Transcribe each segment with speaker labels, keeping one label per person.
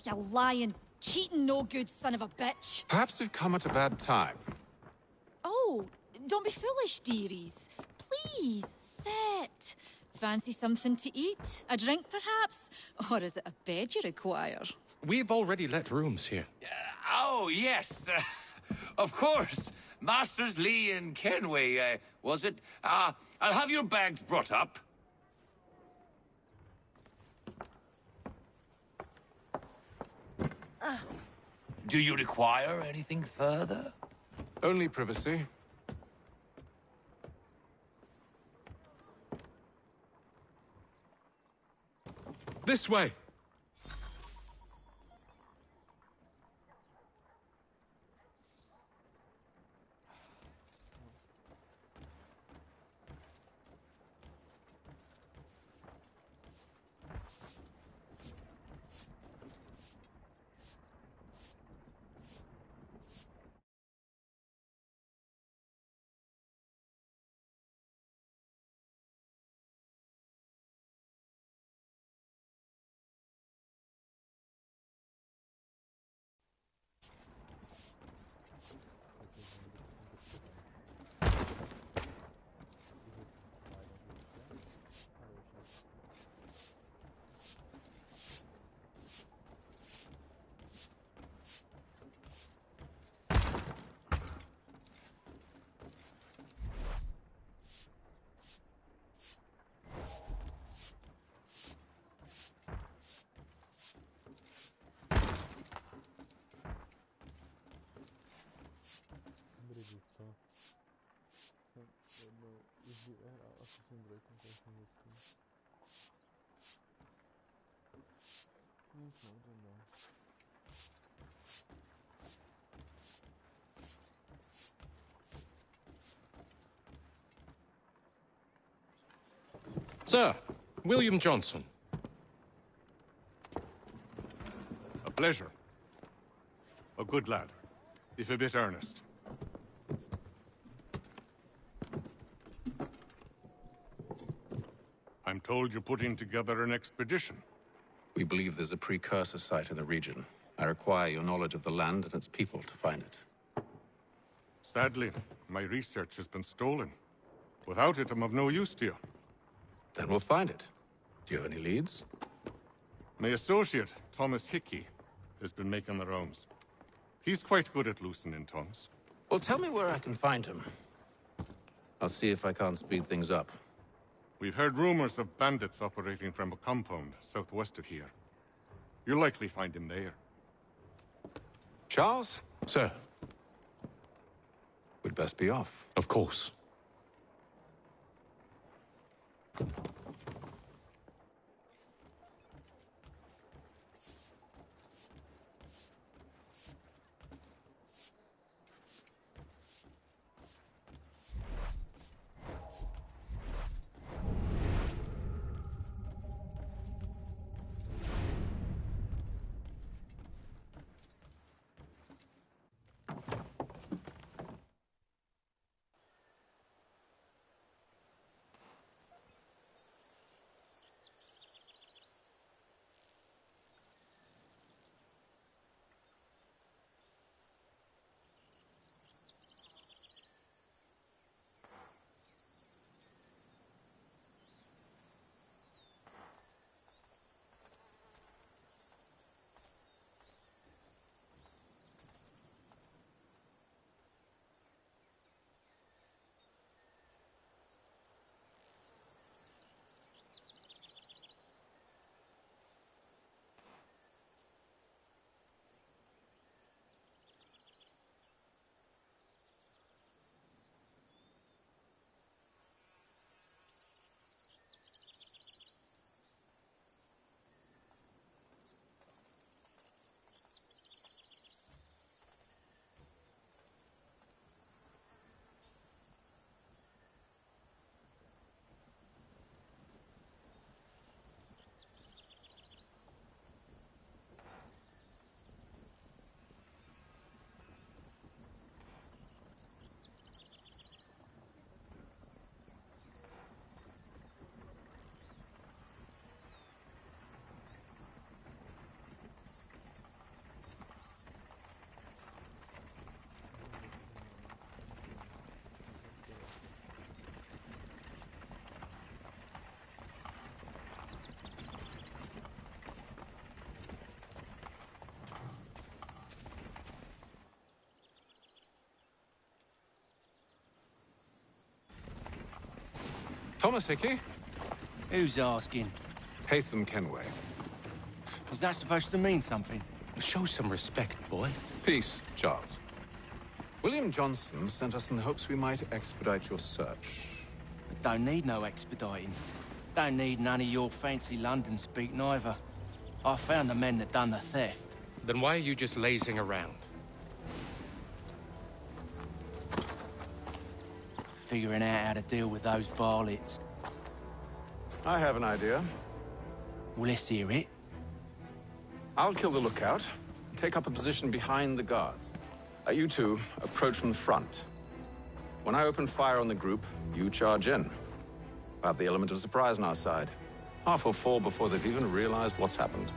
Speaker 1: You lying, cheating, no good son of a bitch.
Speaker 2: Perhaps we've come at a bad time.
Speaker 1: Oh, don't be foolish, dearies. Please, sit. Fancy something to eat? A drink, perhaps? Or is it a bed you require?
Speaker 3: We've already let rooms here.
Speaker 4: Oh, yes. Of course. Masters Lee and Kenway, was it? I'll have your bags brought up. Do you require anything further?
Speaker 2: Only privacy.
Speaker 3: This way! Sir, William Johnson.
Speaker 5: A pleasure. A good lad, if a bit earnest. I'm told you're putting together an expedition.
Speaker 2: We believe there's a precursor site in the region. I require your knowledge of the land and its people to find it.
Speaker 5: Sadly, my research has been stolen. Without it, I'm of no use to you.
Speaker 2: Then we'll find it. Do you have any leads?
Speaker 5: My associate, Thomas Hickey, has been making the rounds. He's quite good at loosening tongues.
Speaker 2: Well, tell me where I can find him. I'll see if I can't speed things up.
Speaker 5: We've heard rumors of bandits operating from a compound southwest of here. You'll likely find him there.
Speaker 2: Charles?
Speaker 3: Sir,
Speaker 2: We'd best be off.
Speaker 3: of course.
Speaker 2: Thomas Hickey,
Speaker 6: Who's asking?
Speaker 2: Haytham Kenway.
Speaker 6: Is that supposed to mean something?
Speaker 3: Show some respect, boy.
Speaker 2: Peace, Charles. William Johnson sent us in the hopes we might expedite your search.
Speaker 6: Don't need no expediting. Don't need none of your fancy London speak neither. I found the men that done the theft.
Speaker 3: Then why are you just lazing around?
Speaker 6: Figuring out how to deal with those varlets.
Speaker 2: I have an idea.
Speaker 6: Well, let's hear it.
Speaker 2: I'll kill the lookout, take up a position behind the guards. You two approach from the front. When I open fire on the group, you charge in. We'll have the element of surprise on our side. Half will fall before they've even realized what's happened.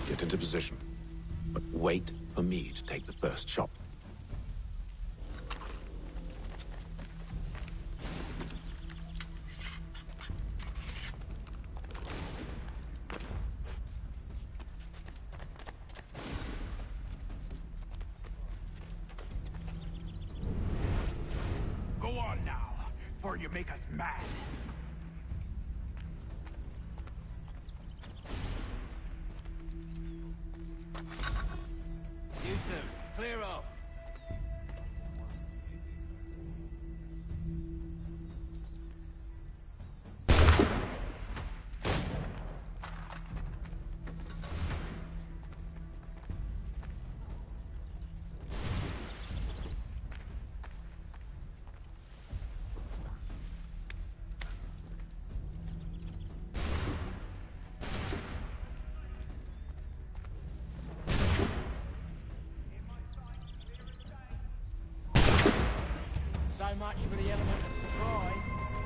Speaker 2: Get into position. But wait for me to take the first shot.
Speaker 7: Go on now, before you make us mad.
Speaker 6: You two, clear off. So much for the element of surprise.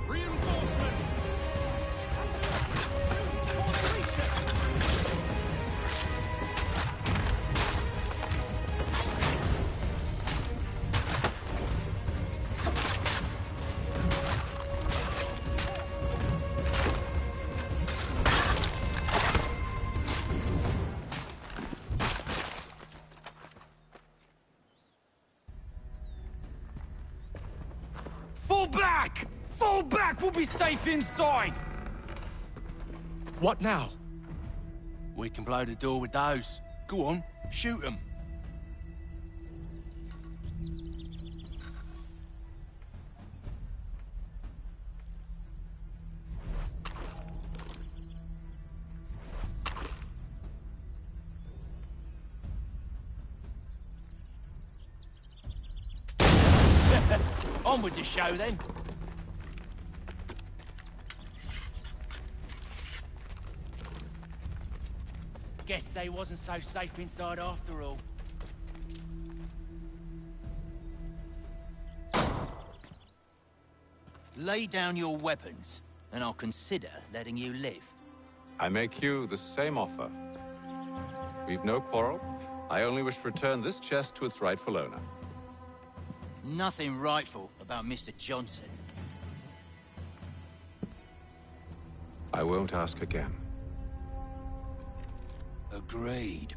Speaker 7: Reinforcement!
Speaker 6: Fall back! Fall back! We'll be safe inside!
Speaker 3: What now?
Speaker 6: We can blow the door with those. Go on, shoot them. On with the show then. Guess they wasn't so safe inside after all.
Speaker 8: Lay down your weapons, and I'll consider letting you live.
Speaker 2: I make you the same offer. We've no quarrel. I only wish to return this chest to its rightful owner.
Speaker 8: Nothing rightful about Mr. Johnson.
Speaker 2: I won't ask again.
Speaker 8: Agreed.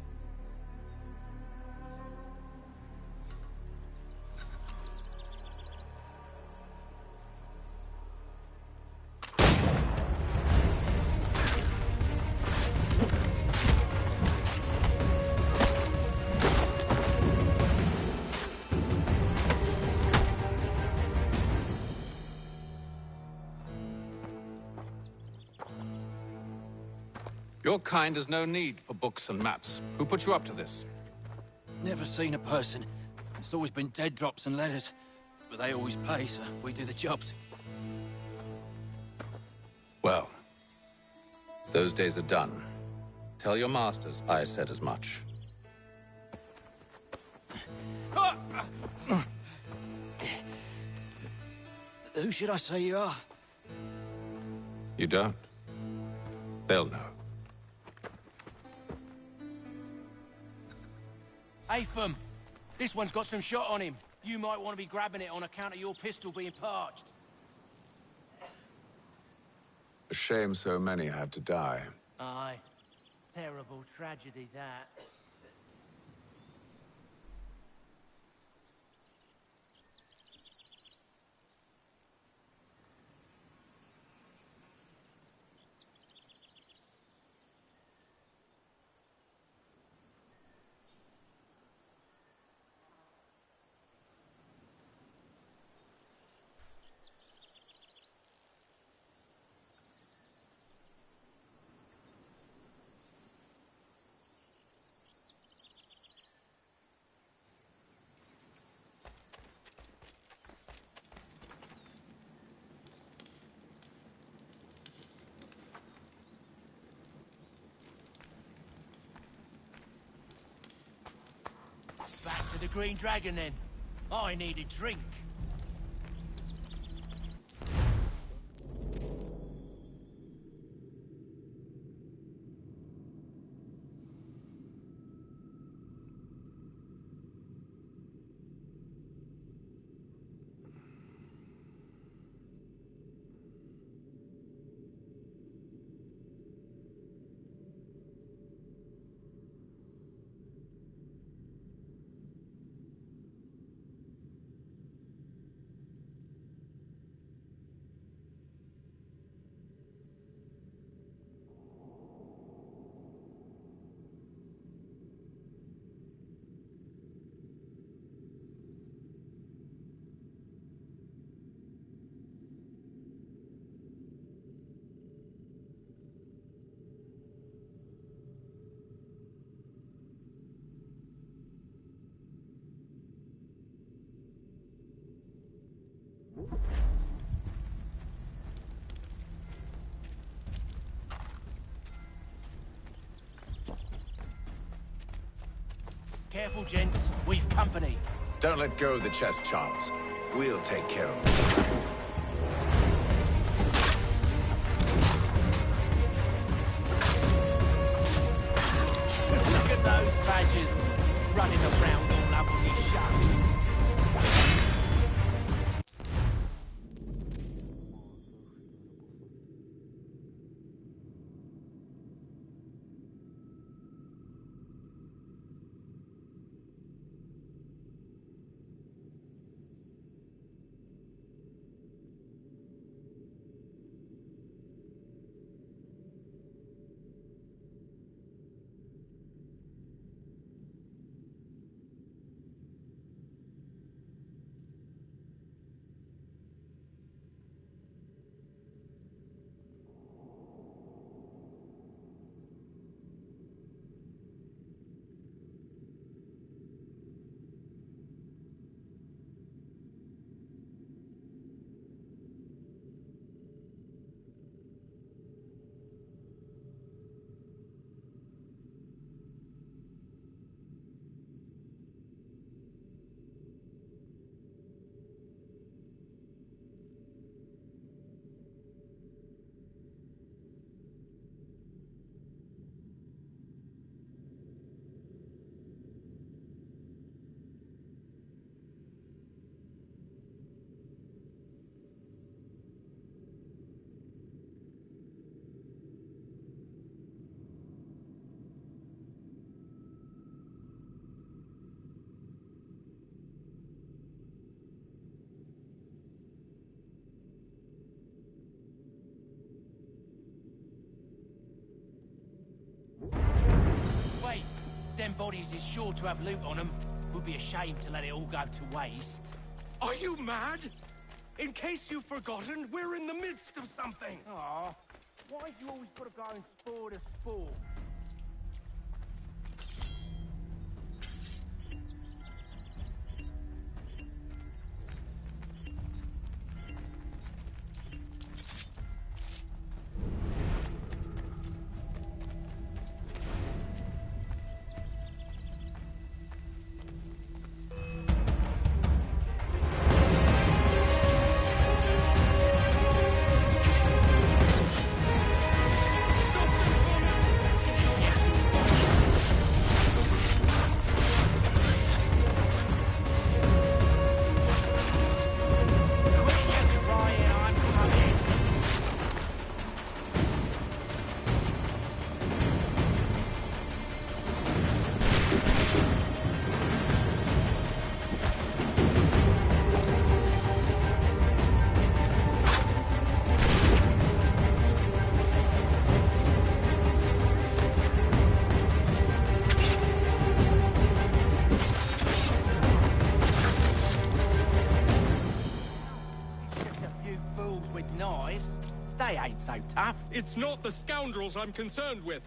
Speaker 2: Your kind has no need for books and maps. Who put you up to this?
Speaker 6: Never seen a person. It's always been dead drops and letters. But they always pay, so we do the jobs.
Speaker 2: Well, those days are done. Tell your masters I said as much.
Speaker 6: Who should I say you are?
Speaker 2: You don't? They'll know.
Speaker 6: Atham, this one's got some shot on him. You might want to be grabbing it on account of your pistol being parched.
Speaker 2: A shame so many had to die.
Speaker 9: Aye. Terrible tragedy, that.
Speaker 6: Back to the Green Dragon, then. I need a drink. Careful, gents. We've company.
Speaker 2: Don't let go of the chest, Charles. We'll take care of it.
Speaker 6: Look at those badgers running around all up on your shut. Wait, them bodies is sure to have loot on them. Would be a shame to let it all go to waste.
Speaker 7: Are you mad? In case you've forgotten, we're in the midst of something.
Speaker 6: Aw,
Speaker 9: Why have you always got to go in for the sport?
Speaker 6: They ain't so tough.
Speaker 3: It's not the scoundrels I'm concerned with.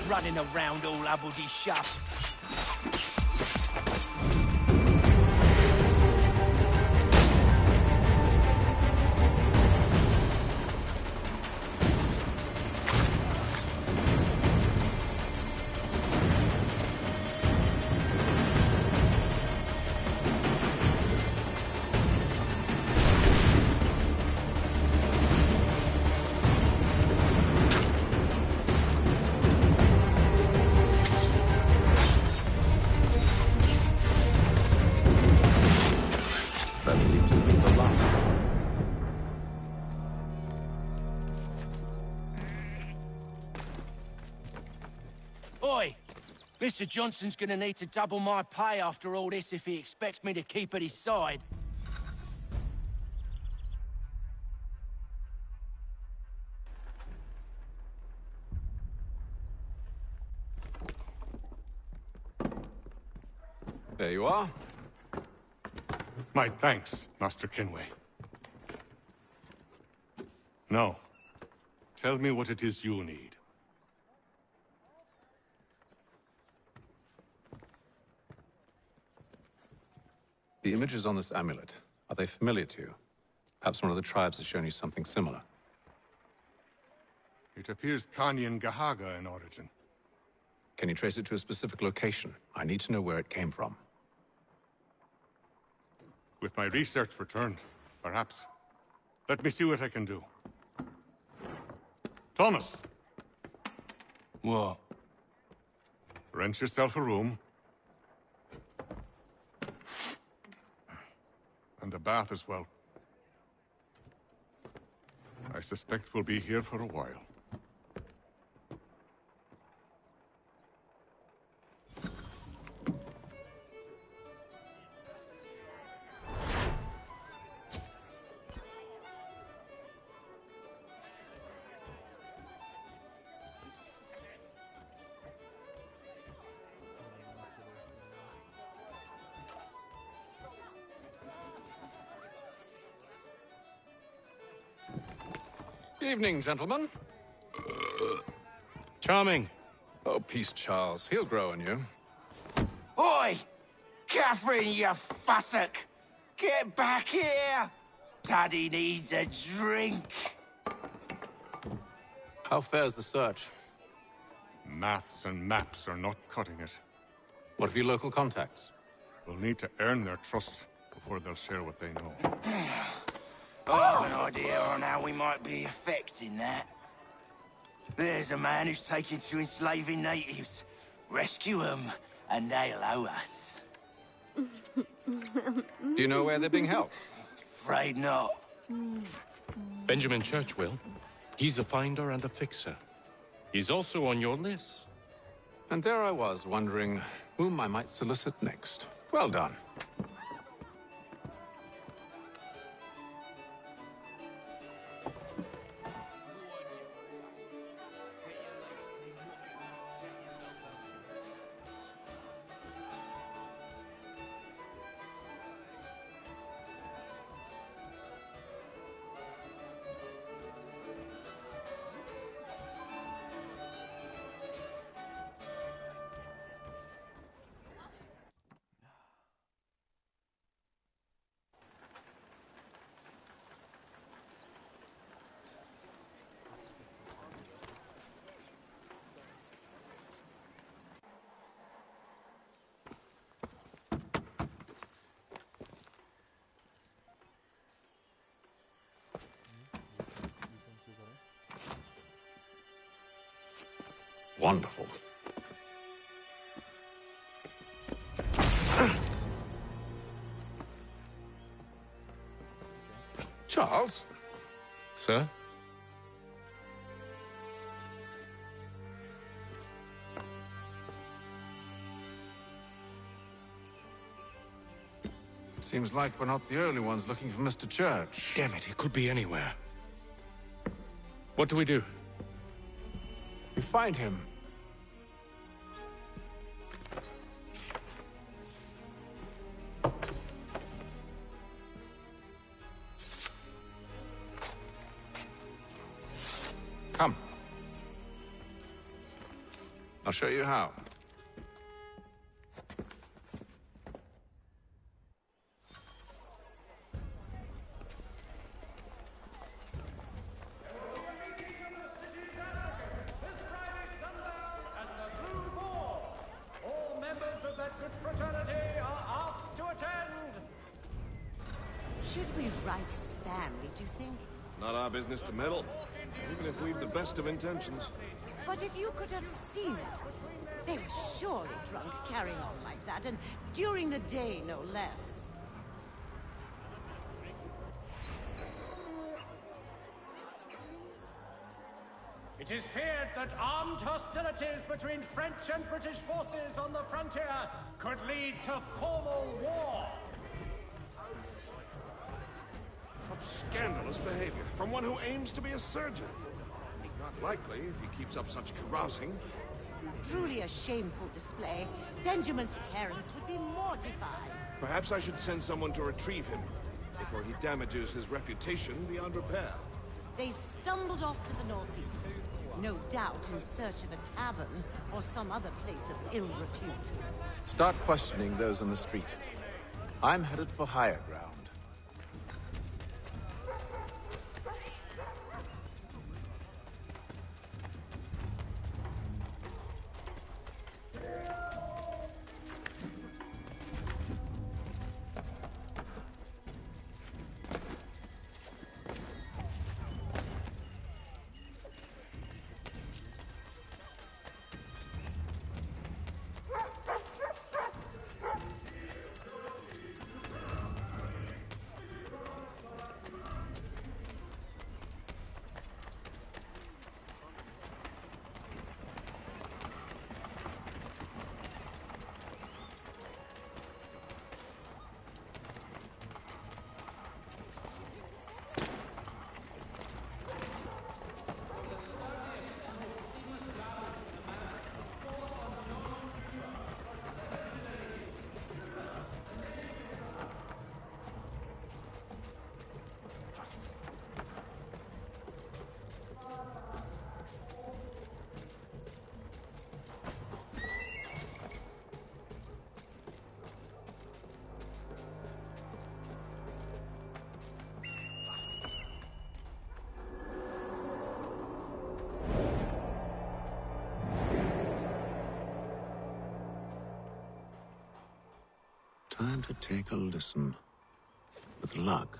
Speaker 6: Running around all hubbledy shut.
Speaker 2: That seems to be the last.
Speaker 6: Oi! Mr. Johnson's gonna need to double my pay after all this if he expects me to keep at his side.
Speaker 2: There you are.
Speaker 5: My thanks, Master Kenway. Now, tell me what it is you need.
Speaker 2: The images on this amulet, are they familiar to you? Perhaps one of the tribes has shown you something similar.
Speaker 5: It appears Kanyan Gahaga in origin.
Speaker 2: Can you trace it to a specific location? I need to know where it came from.
Speaker 5: With my research returned, perhaps. Let me see what I can do. Thomas!
Speaker 6: What?
Speaker 5: Rent yourself a room. And a bath as well. I suspect we'll be here for a while.
Speaker 2: Evening, gentlemen.
Speaker 3: Charming.
Speaker 2: Oh, peace, Charles. He'll grow on you.
Speaker 8: Oi! Catherine, you fussock! Get back here! Paddy needs a drink.
Speaker 2: How fares the search?
Speaker 5: Maths and maps are not cutting it.
Speaker 2: What of your local contacts?
Speaker 5: We'll need to earn their trust before they'll share what they know.
Speaker 8: I have an idea on how how we might be affecting that. There's a man who's taken to enslaving natives. Rescue them, and they'll owe us.
Speaker 2: Do you know where they're being held?
Speaker 8: Afraid not.
Speaker 3: Benjamin Churchwill. He's a finder and a fixer. He's also on your list.
Speaker 2: And there I was, wondering whom I might solicit next. Well done. Wonderful. Charles?
Speaker 3: Sir?
Speaker 2: Seems like we're not the only ones looking for Mr. Church.
Speaker 3: Damn it, he could be anywhere. What do we do?
Speaker 2: We find him. Come. I'll show you how.
Speaker 10: Should we write his family, do you think?
Speaker 11: Not our business to meddle, even if we've the best of intentions.
Speaker 10: But if you could have seen it, they were surely drunk carrying on like that, and during the day, no less.
Speaker 7: It is feared that armed hostilities between French and British forces on the frontier could lead to formal war.
Speaker 11: What scandalous behavior from one who aims to be a surgeon. Not likely if he keeps up such carousing.
Speaker 10: Truly a shameful display. Benjamin's parents would be mortified.
Speaker 11: Perhaps I should send someone to retrieve him before he damages his reputation beyond repair.
Speaker 10: They stumbled off to the northeast, no doubt in search of a tavern or some other place of ill repute.
Speaker 2: Start questioning those on the street. I'm headed for higher ground. Time to take a listen. With luck,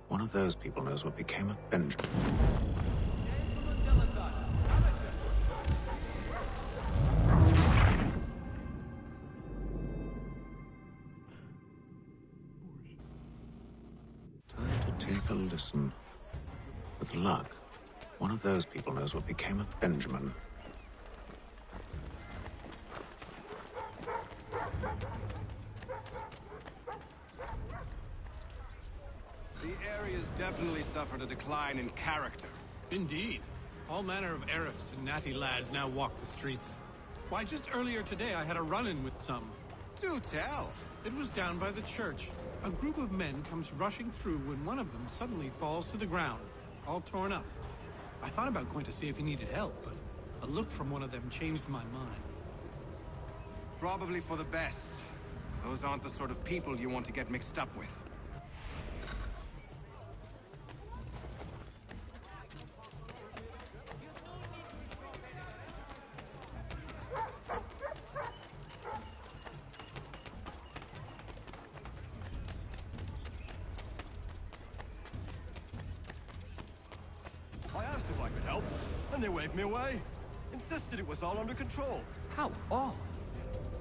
Speaker 2: One of those people knows what became of Benjamin. Time to take a listen. With luck, one of those people knows what became of Benjamin.
Speaker 12: The area's definitely suffered a decline in character.
Speaker 13: Indeed. All manner of Arifs and natty lads now walk the streets. Why, just earlier today I had a run-in with some.
Speaker 12: Do tell.
Speaker 13: It was down by the church. A group of men comes rushing through when one of them suddenly falls to the ground, all torn up. I thought about going to see if he needed help, but a look from one of them changed my mind.
Speaker 12: Probably for the best. Those aren't the sort of people you want to get mixed up with.
Speaker 9: I asked if I could help, and they waved me away. Insisted it was all under control. How odd.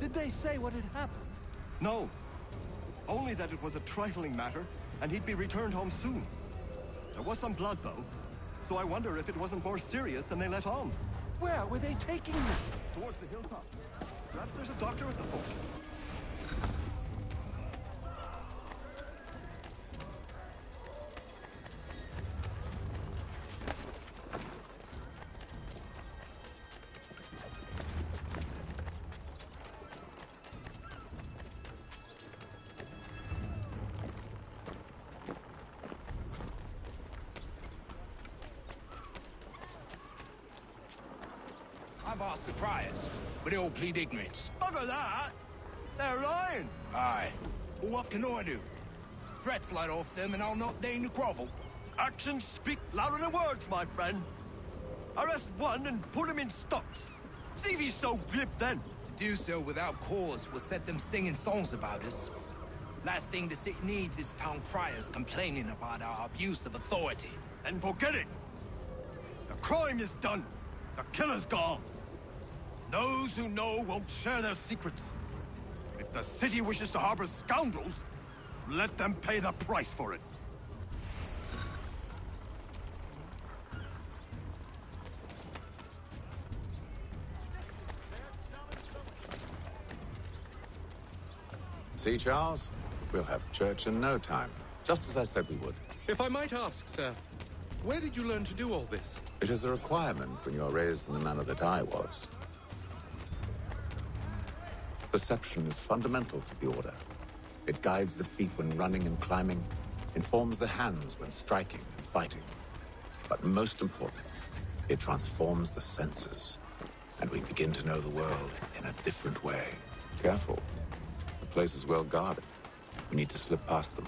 Speaker 9: Did they say what had happened? No. Only that it was a trifling matter, and he'd be returned home soon. There was some blood, though, so I wonder if it wasn't more serious than they let on. Where were they taking me? Towards the hilltop. Perhaps there's a doctor at the fort.
Speaker 8: I've asked the priors, but they all plead ignorance.
Speaker 9: Bugger that! They're lying!
Speaker 8: Aye. Well, what can I do? Threats light off them and I'll not deign to grovel.
Speaker 9: Actions speak louder than words, my friend. Arrest one and put him in stocks. See if he's so glib then.
Speaker 8: To do so without cause will set them singing songs about us. Last thing the city needs is town criers complaining about our abuse of authority.
Speaker 9: And forget it. The crime is done. The killer's gone. Those who know won't share their secrets. If the city wishes to harbor scoundrels, let them pay the price for it.
Speaker 2: See, Charles? We'll have church in no time, just as I said we would.
Speaker 3: If I might ask, sir, where did you learn to do all this?
Speaker 2: It is a requirement when you are raised in the manner that I was. Perception is fundamental to the Order. It guides the feet when running and climbing, informs the hands when striking and fighting. But most important, it transforms the senses, and we begin to know the world in a different way. Careful. The place is well guarded. We need to slip past them.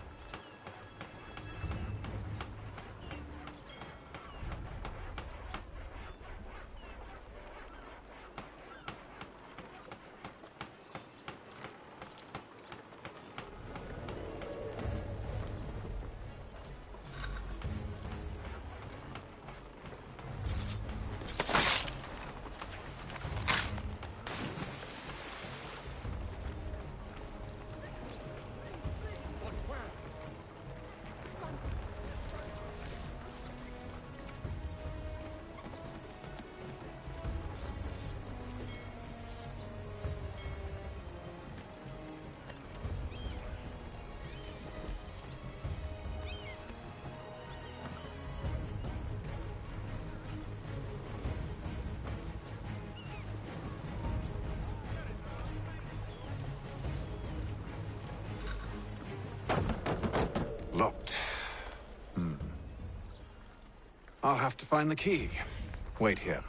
Speaker 2: Locked. I'll have to find the key. Wait here.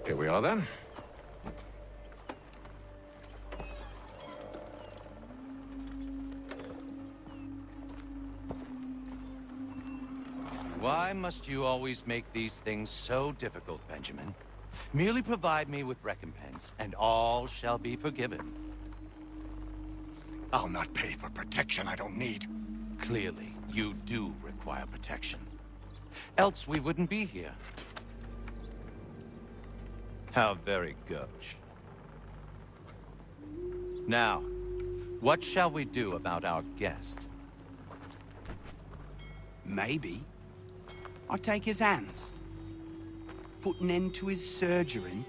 Speaker 2: Here we are then.
Speaker 14: Why must you always make these things so difficult, Benjamin? Merely provide me with recompense, and all shall be forgiven.
Speaker 15: I'll not pay for protection I don't need.
Speaker 14: Clearly, you do require protection. Else we wouldn't be here. How very gauche. Now, what shall we do about our guest?
Speaker 16: Maybe I take his hands. Put an end to his surgering.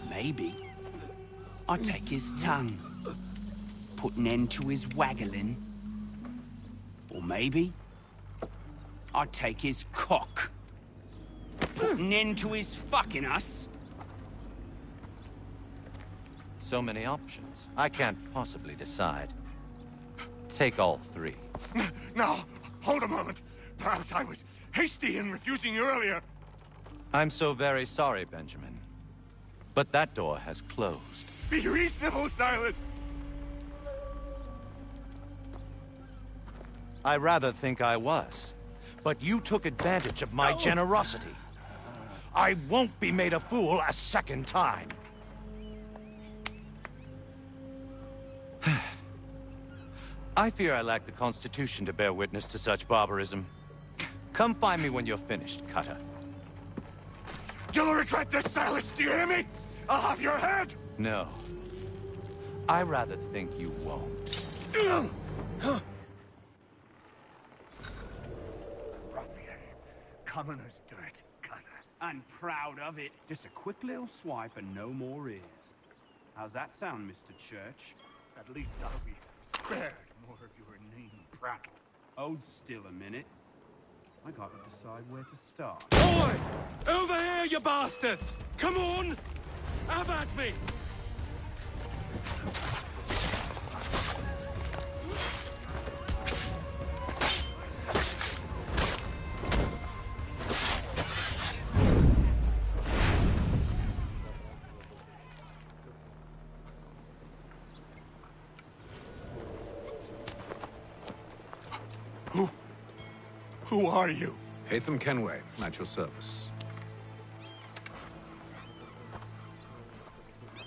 Speaker 16: Maybe I take his tongue. Put an end to his waggling. Or maybe I take his cock. Put an end to his fucking us.
Speaker 14: So many options. I can't possibly decide. Take all three.
Speaker 15: Now, hold a moment. Perhaps I was hasty in refusing you earlier.
Speaker 14: I'm so very sorry, Benjamin. But that door has closed.
Speaker 15: Be reasonable, Silas!
Speaker 14: I rather think I was. But you took advantage of my generosity. I won't be made a fool a second time. I fear I lack the constitution to bear witness to such barbarism. Come find me when you're finished, Cutter.
Speaker 15: You'll regret this, Silas, do you hear me? I'll have your head!
Speaker 14: No. I rather think you won't.
Speaker 16: Ruffian. Commoner's dirt, Cutter. And proud of it.
Speaker 17: Just a quick little swipe and no more is. How's that sound, Mr. Church?
Speaker 16: At least I'll be spared more of your name prattle.
Speaker 17: Hold still a minute. I gotta decide where to start.
Speaker 3: Boy! Over here, you bastards! Come on! Have at me!
Speaker 15: Who are you?
Speaker 2: Hatham Kenway, at your service.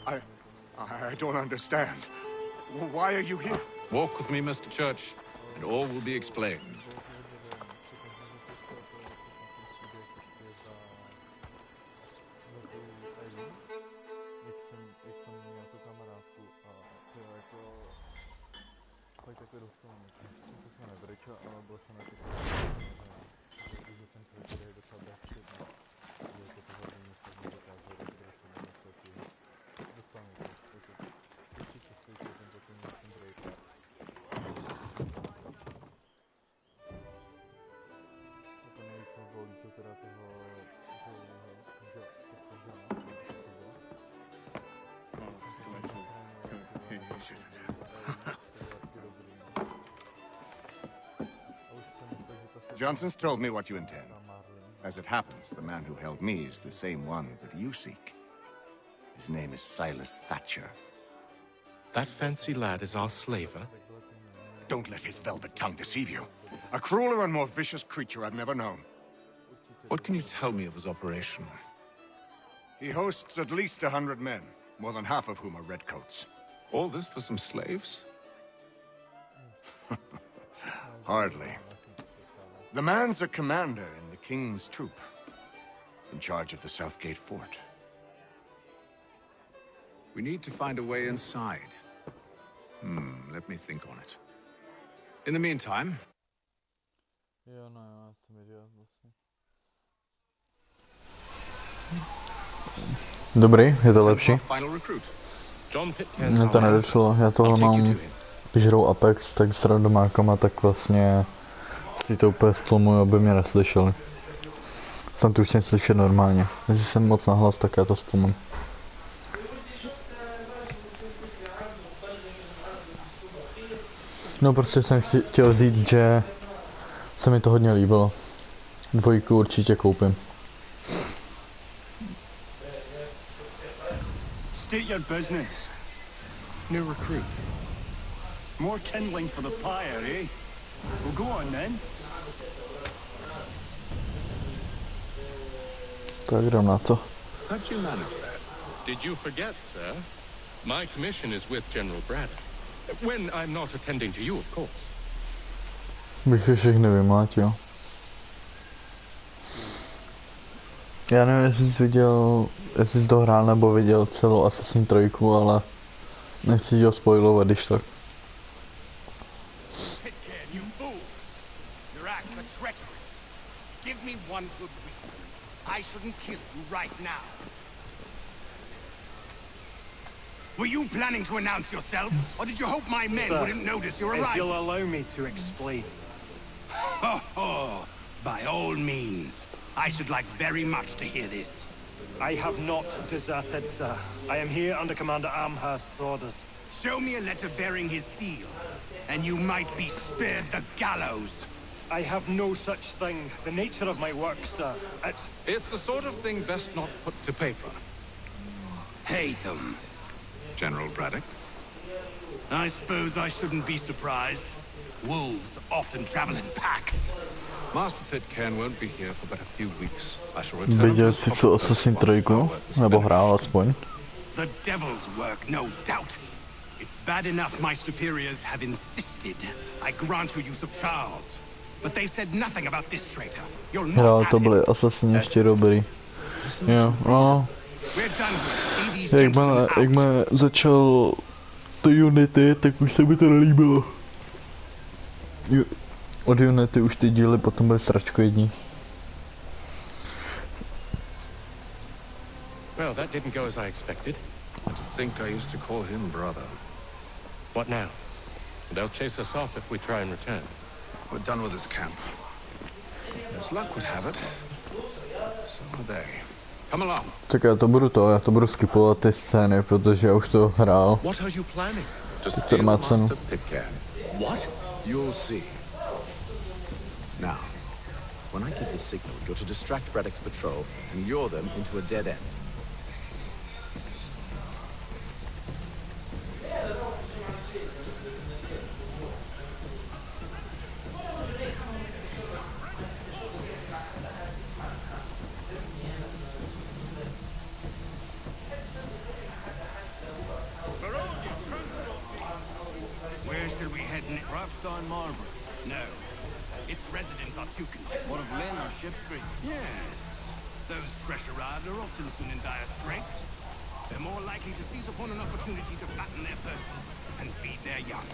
Speaker 15: I don't understand. Why are you here?
Speaker 2: Walk with me, Mr. Church, and all will be explained.
Speaker 15: Johnson's told me what you intend. As it happens, the man who held me is the same one that you seek. His name is Silas Thatcher.
Speaker 3: That fancy lad is our slaver?
Speaker 15: Don't let his velvet tongue deceive you. A crueler and more vicious creature I've never known.
Speaker 2: What can you tell me of his operation?
Speaker 15: He hosts at least 100 men, more than half of whom are redcoats.
Speaker 2: All this for some slaves?
Speaker 15: Hardly. The man's a commander in the King's troop, in charge of the Southgate Fort.
Speaker 2: We need to find a way inside. Let me think on it. In the meantime...
Speaker 18: Dobrý, je to lepší. Mně to nedošlo, já toho mám, když hrou Apex, tak s randomákama, tak vlastně si to úplně stlumuju, aby mě neslyšeli. Jsem tu už slyšet normálně. Jestli jsem moc nahlas, tak já to stlumím. No prostě jsem chtěl říct, že se mi to hodně líbilo. 2 určitě koupím.
Speaker 9: Good business.
Speaker 3: New recruit.
Speaker 9: More kindling for the pyre, eh? Well, go on then.
Speaker 18: Tak jdem na to.
Speaker 2: How'd you manage that?
Speaker 3: Did you forget, sir? My commission is with General Braddock. When I'm not attending to you, of course.
Speaker 18: Bych je všechny vymlátil. Já nevím, jestli jsi viděl, jestli jsi to hrál nebo viděl celou Assassin's 3, ale nechci ti ho spoilovat, když tak.
Speaker 6: You fool! Your acts are treacherous. Give me one good reason. I shouldn't kill you right now. Were you planning to announce yourself, or did you hope my men wouldn't notice your arrival?
Speaker 7: If you'll allow me to explain.
Speaker 6: Ho ho! By all means. I should like very much to hear this.
Speaker 7: I have not deserted, sir. I am here under Commander Amherst's orders.
Speaker 6: Show me a letter bearing his seal, and you might be spared the gallows.
Speaker 7: I have no such thing. The nature of my work, sir,
Speaker 2: It's the sort of thing best not put to paper.
Speaker 6: Haytham.
Speaker 2: General Braddock?
Speaker 6: I suppose I shouldn't be surprised. Wolves often travel in packs.
Speaker 2: Master Pitcairn won't be here for but a few weeks. I shall return.
Speaker 18: Viděl jsi co Assassin's 3? Nebo hrál aspoň?
Speaker 6: The devil's work, no doubt. It's bad enough my superiors have insisted I grant you use of Charles. But they said nothing about this traitor. You'll not
Speaker 18: Jo,
Speaker 6: have
Speaker 18: to
Speaker 6: him.
Speaker 18: byly Assassini ještě dobrý. Jo, no. Jakmile začal to Unity, tak už se mi to nelíbilo. Od Unity už ty díly potom byly sračkojední.
Speaker 3: Well, that didn't go as I expected.
Speaker 2: I think I used to call him brother.
Speaker 3: What now? They'll chase us off if we try and return.
Speaker 2: We're done with this camp. As luck would have it, so are they. Come along.
Speaker 18: Tak já to budu skipovat ty scény, protože já už to hrál.
Speaker 2: What are you planning? Just
Speaker 18: To má cenu.
Speaker 2: What? You'll see. Now, when I give the signal, you're to distract Braddock's patrol and lure them into a dead end.
Speaker 6: Where shall we head next? Rockstone Marlborough. No. Its residents are too content. What of Lynn or Ship Street? Yes. Those fresh arrived are often soon in dire straits. They're more likely to seize upon an opportunity to fatten their purses and feed their young.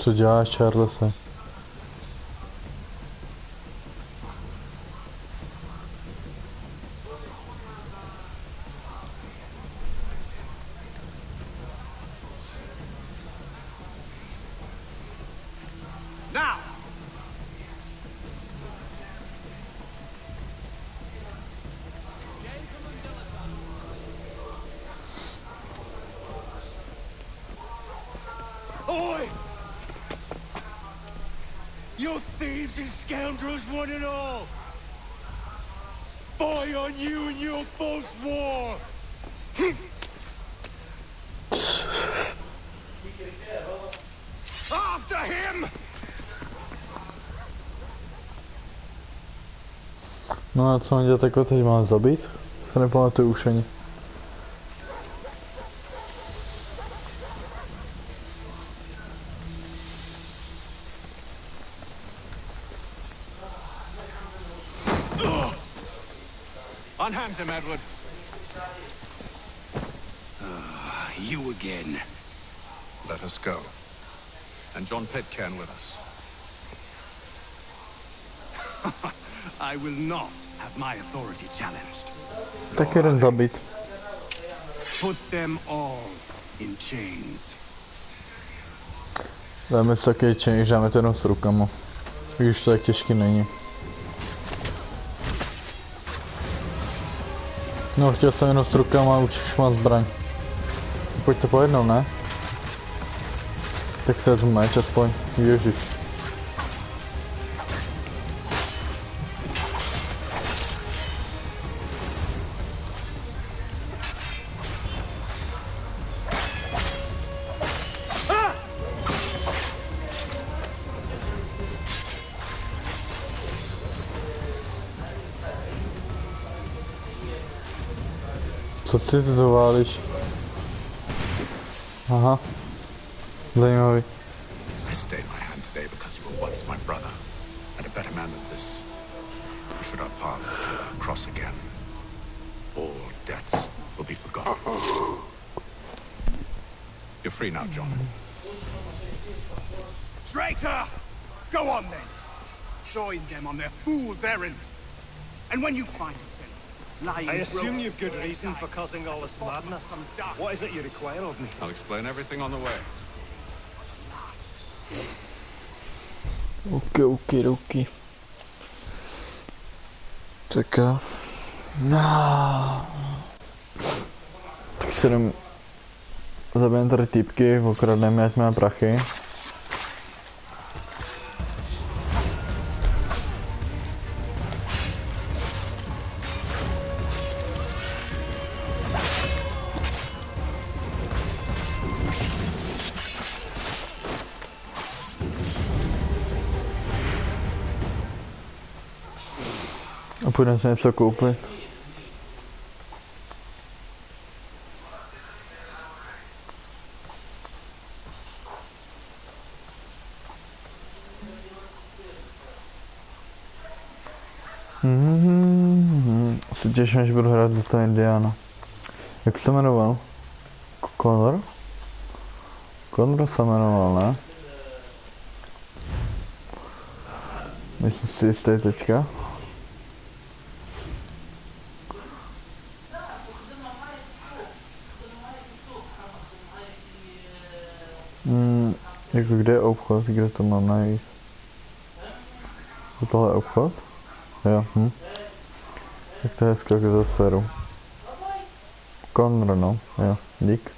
Speaker 18: Co děláš, Charlese?
Speaker 6: Now! Oi! You thieves and scoundrels, one and all! Fie on you and your false war! After him!
Speaker 18: No a co on dělat jako teď mám zabít? Se nepamatuju už ani.
Speaker 2: Unhand him, Edward.
Speaker 6: You again.
Speaker 2: Let us go. And John Pitcairn with us.
Speaker 6: I will not have my authority challenged.
Speaker 18: Tak jeden zabít.
Speaker 6: Put them all in chains.
Speaker 18: Dáme si taky čeníž, dáme to jenom s rukama. Když to tak těžký není. No, chtěl jsem jenom s rukama, už mám zbraň. Pojďte po jednou, ne? Tak se vezmu meč aspoň. Ježiš. Co ty to válíš? Aha. Zajímavý.
Speaker 19: I stayed my hand today because you were once my brother, and a better man than this. Should our paths cross again, all debts will be forgotten.
Speaker 2: You're free now, John.
Speaker 6: Traitor! Go on then. Join them on their fool's errand. And when you find yourself lying
Speaker 7: I assume you've good reason for causing all this madness. What is it you require of me?
Speaker 2: I'll explain everything on the way.
Speaker 18: Okay. Tak jo. Tak si jdem zabijeme tady týpky, okradneme, ať máme prachy. A půjdeme si něco koupit. Se těším, až budu hrát za toho Indiána. Jak se jmenoval? Connor? Connor se jmenoval, ne? Myslím si jistý teďka. Jako kde je obchod? Kde to mám najít? Tohle je obchod? Jo, Tak to je hezky, jak to seru. Connor, no, jo, dík.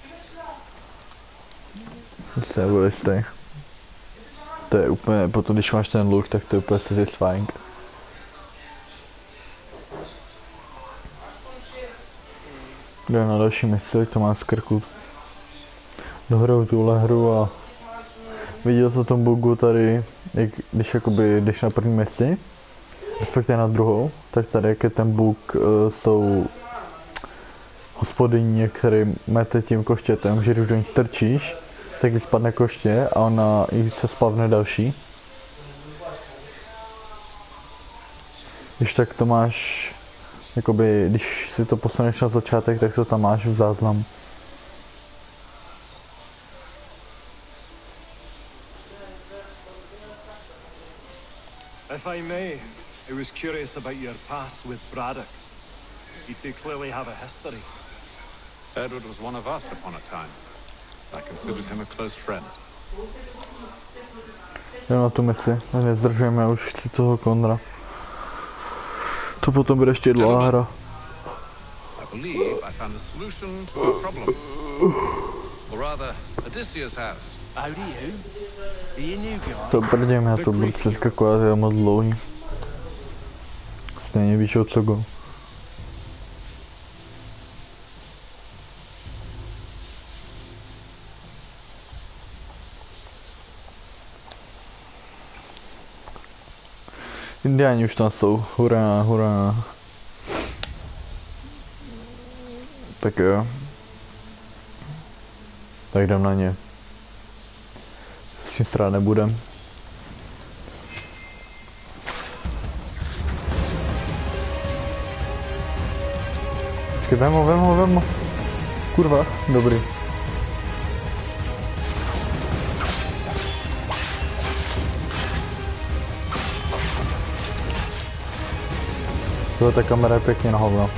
Speaker 18: Se nebude jistý. To je úplně, potom když máš ten look, tak to je úplně satisfying. Jde na další misi, to má z krku. Dohraju tuhle hru a viděl jsem tom bugu tady, jak, když jdeš na první misi, respektive na druhou, tak tady jak je ten bug s tou hospodyní, který mete tím koštětem, že když do ní strčíš, tak když spadne koště a ona jí se spavne další. Když tak to máš, jakoby, když si to posuneš na začátek, tak to tam máš v záznamu.
Speaker 7: If I may, I was curious about your past with Braddock. You two clearly have a history.
Speaker 2: Edward was one of us upon a time. I considered him a close friend.
Speaker 18: Jo, na tu misi, nezdržujeme, už chci toho Connora. To potom bude ještě dlouhá hra.
Speaker 2: I believe I found the solution to our problem. Or rather, Odysseus has.
Speaker 8: How do you? Are you new guy?
Speaker 18: To brdím, já to budu přeskakovat, je moc dlouhý. Stejně víš o co go. Indiáni už tam jsou, hurá, hurá. Tak jo. Tak jdem na ně. S čím strát nebudem. Počkej, vem ho. Kurva, dobrý. Tohle ta kamera je pěkně na hovno.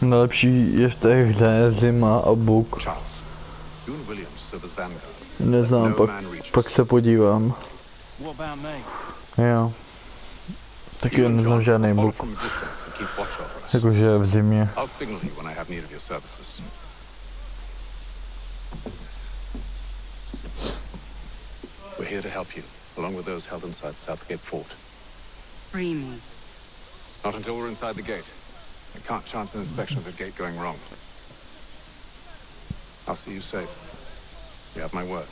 Speaker 18: Nejlepší je v té hře zima a buk. Neznám, pak se podívám. Jo. Taky neznám žádný buk. Jakože v zimě.
Speaker 19: We're here to help you, along with those held inside Southgate Fort.
Speaker 20: Free me.
Speaker 19: Not until we're inside the gate. I can't chance an inspection of the gate going wrong. I'll see you safe. You have my word.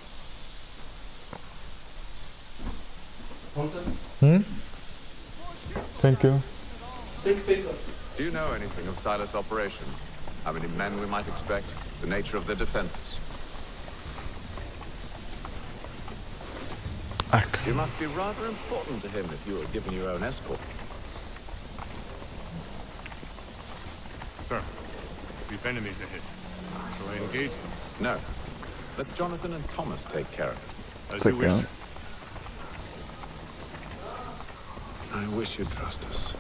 Speaker 18: Thank you.
Speaker 2: Do you know anything of Silas' operation? How many men we might expect? The nature of their defenses? You must be rather important to him if you were given your own escort.
Speaker 5: Sir, we've enemies ahead. Shall I engage them?
Speaker 2: No. Let Jonathan and Thomas take care of it.
Speaker 5: As you wish.
Speaker 2: I wish you'd trust us.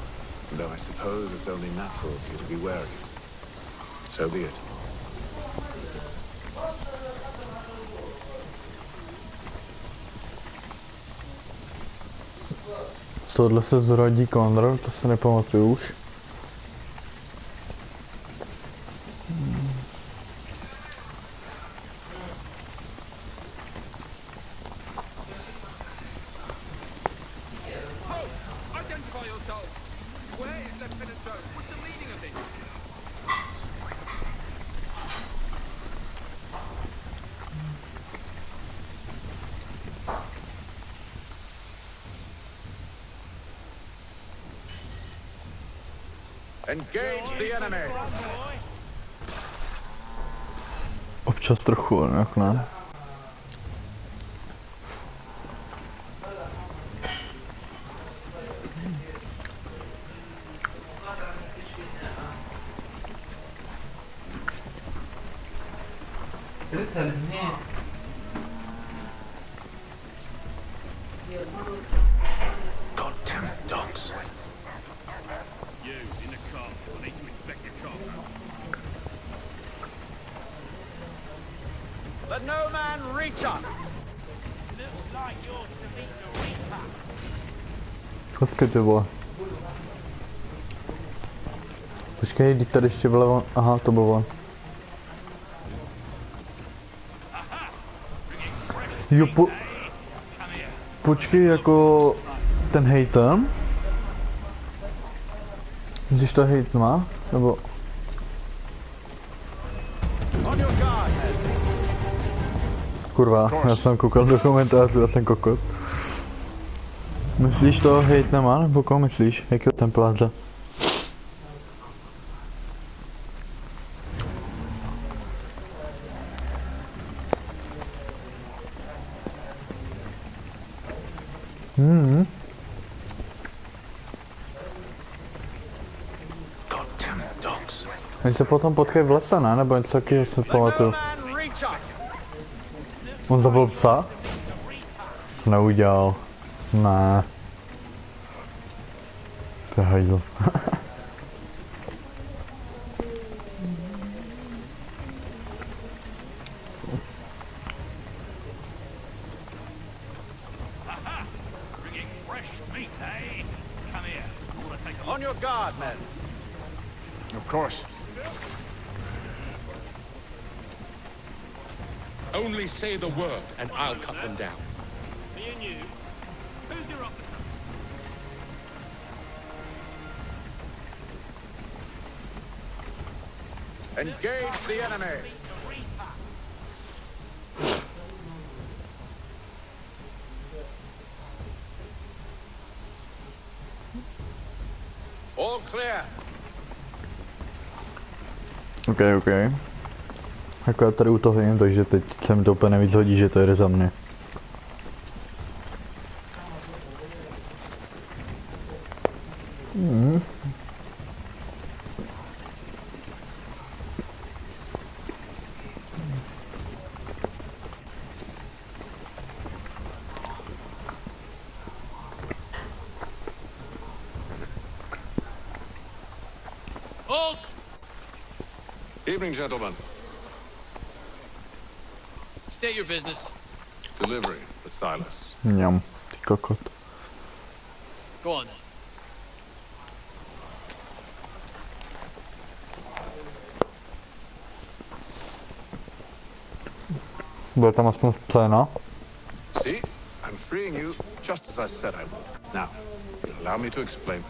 Speaker 2: Though I suppose it's only natural for you to be wary. So be it.
Speaker 18: Tohle se zrodí Conrad, to se nepamatuju už.
Speaker 2: Engage the enemy.
Speaker 18: Občas trochu, jak ne?
Speaker 19: Goddamn dogs.
Speaker 6: You, in the car. I need to inspect your car.
Speaker 7: Let no man reach us!
Speaker 8: Looks like you're to meet the Reaper.
Speaker 18: Počkej ty vole. Počkej, teď tady ještě vlevo. Aha, to bylo. Jo, počkej, jako ten hejter. Myslíš to hejt má? Nebo... Kurva, já jsem koukal do komentářů, já jsem kokot. Myslíš to hejt nemá, nebo koho myslíš? Jakýho templáře? Oni se potom potkají v lese, ne? Nebo něco taky se pamatuju. On zabil psa? Neudělal. Ne. To je hajzl.
Speaker 7: On your guard, men.
Speaker 15: Of course.
Speaker 3: Only say the word, and I'll cut them down.
Speaker 6: Me and you? Who's your officer?
Speaker 2: Engage the enemy. All clear.
Speaker 18: OK. Jako já tady u toho jim, takže teď se mi to úplně nevíc hodí, že to jede za mne.
Speaker 4: Halt!
Speaker 2: Evening, gentlemen.
Speaker 4: State your business.
Speaker 2: Delivery for Silas.
Speaker 18: Mňam, ty kokot.
Speaker 4: Go on then.
Speaker 18: Bude tam aspoň scéna.
Speaker 2: See? I'm freeing you just as I said I would. Now, allow me to explain.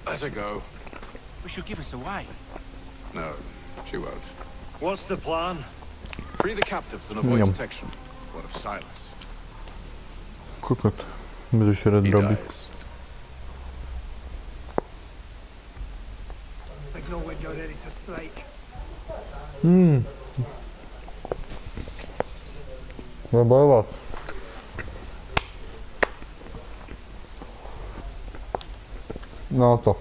Speaker 2: Let her go.
Speaker 8: But she'll give us away.
Speaker 2: No, she won't.
Speaker 7: What's the plan?
Speaker 2: Free the captives and avoid detection. What of Silas?
Speaker 18: Kokot. Budeš rád
Speaker 2: He
Speaker 18: drobit.
Speaker 2: dies.
Speaker 21: I know when you're ready to strike.
Speaker 18: Zabojovat. No to.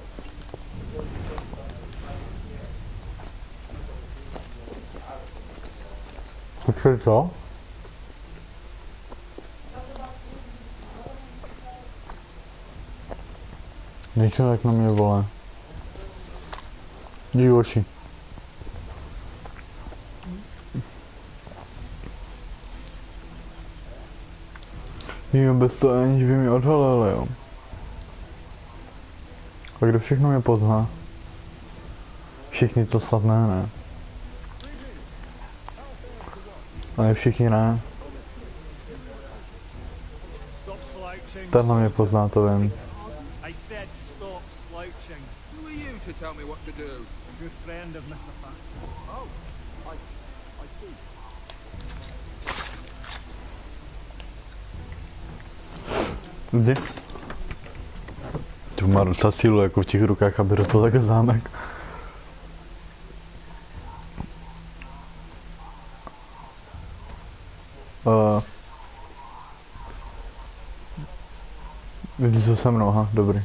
Speaker 18: Počkej, co? Niečo tak na mě volá. Divoši. Jo, bez toho aniž by mě odhalili, jo. A kdo všechno mě pozná? Všichni to snad ne. A ne všichni ne. Tenhle mě pozná, to vím.
Speaker 7: I said stop slouching.
Speaker 19: Who are you to tell me what to do?
Speaker 7: A good friend of Mr. Fat.
Speaker 19: Oh, I see.
Speaker 18: Zdi. Tu má docela sílu jako v těch rukách, aby rozbil takhle zámek. Jdi se se mnou, aha, dobrý.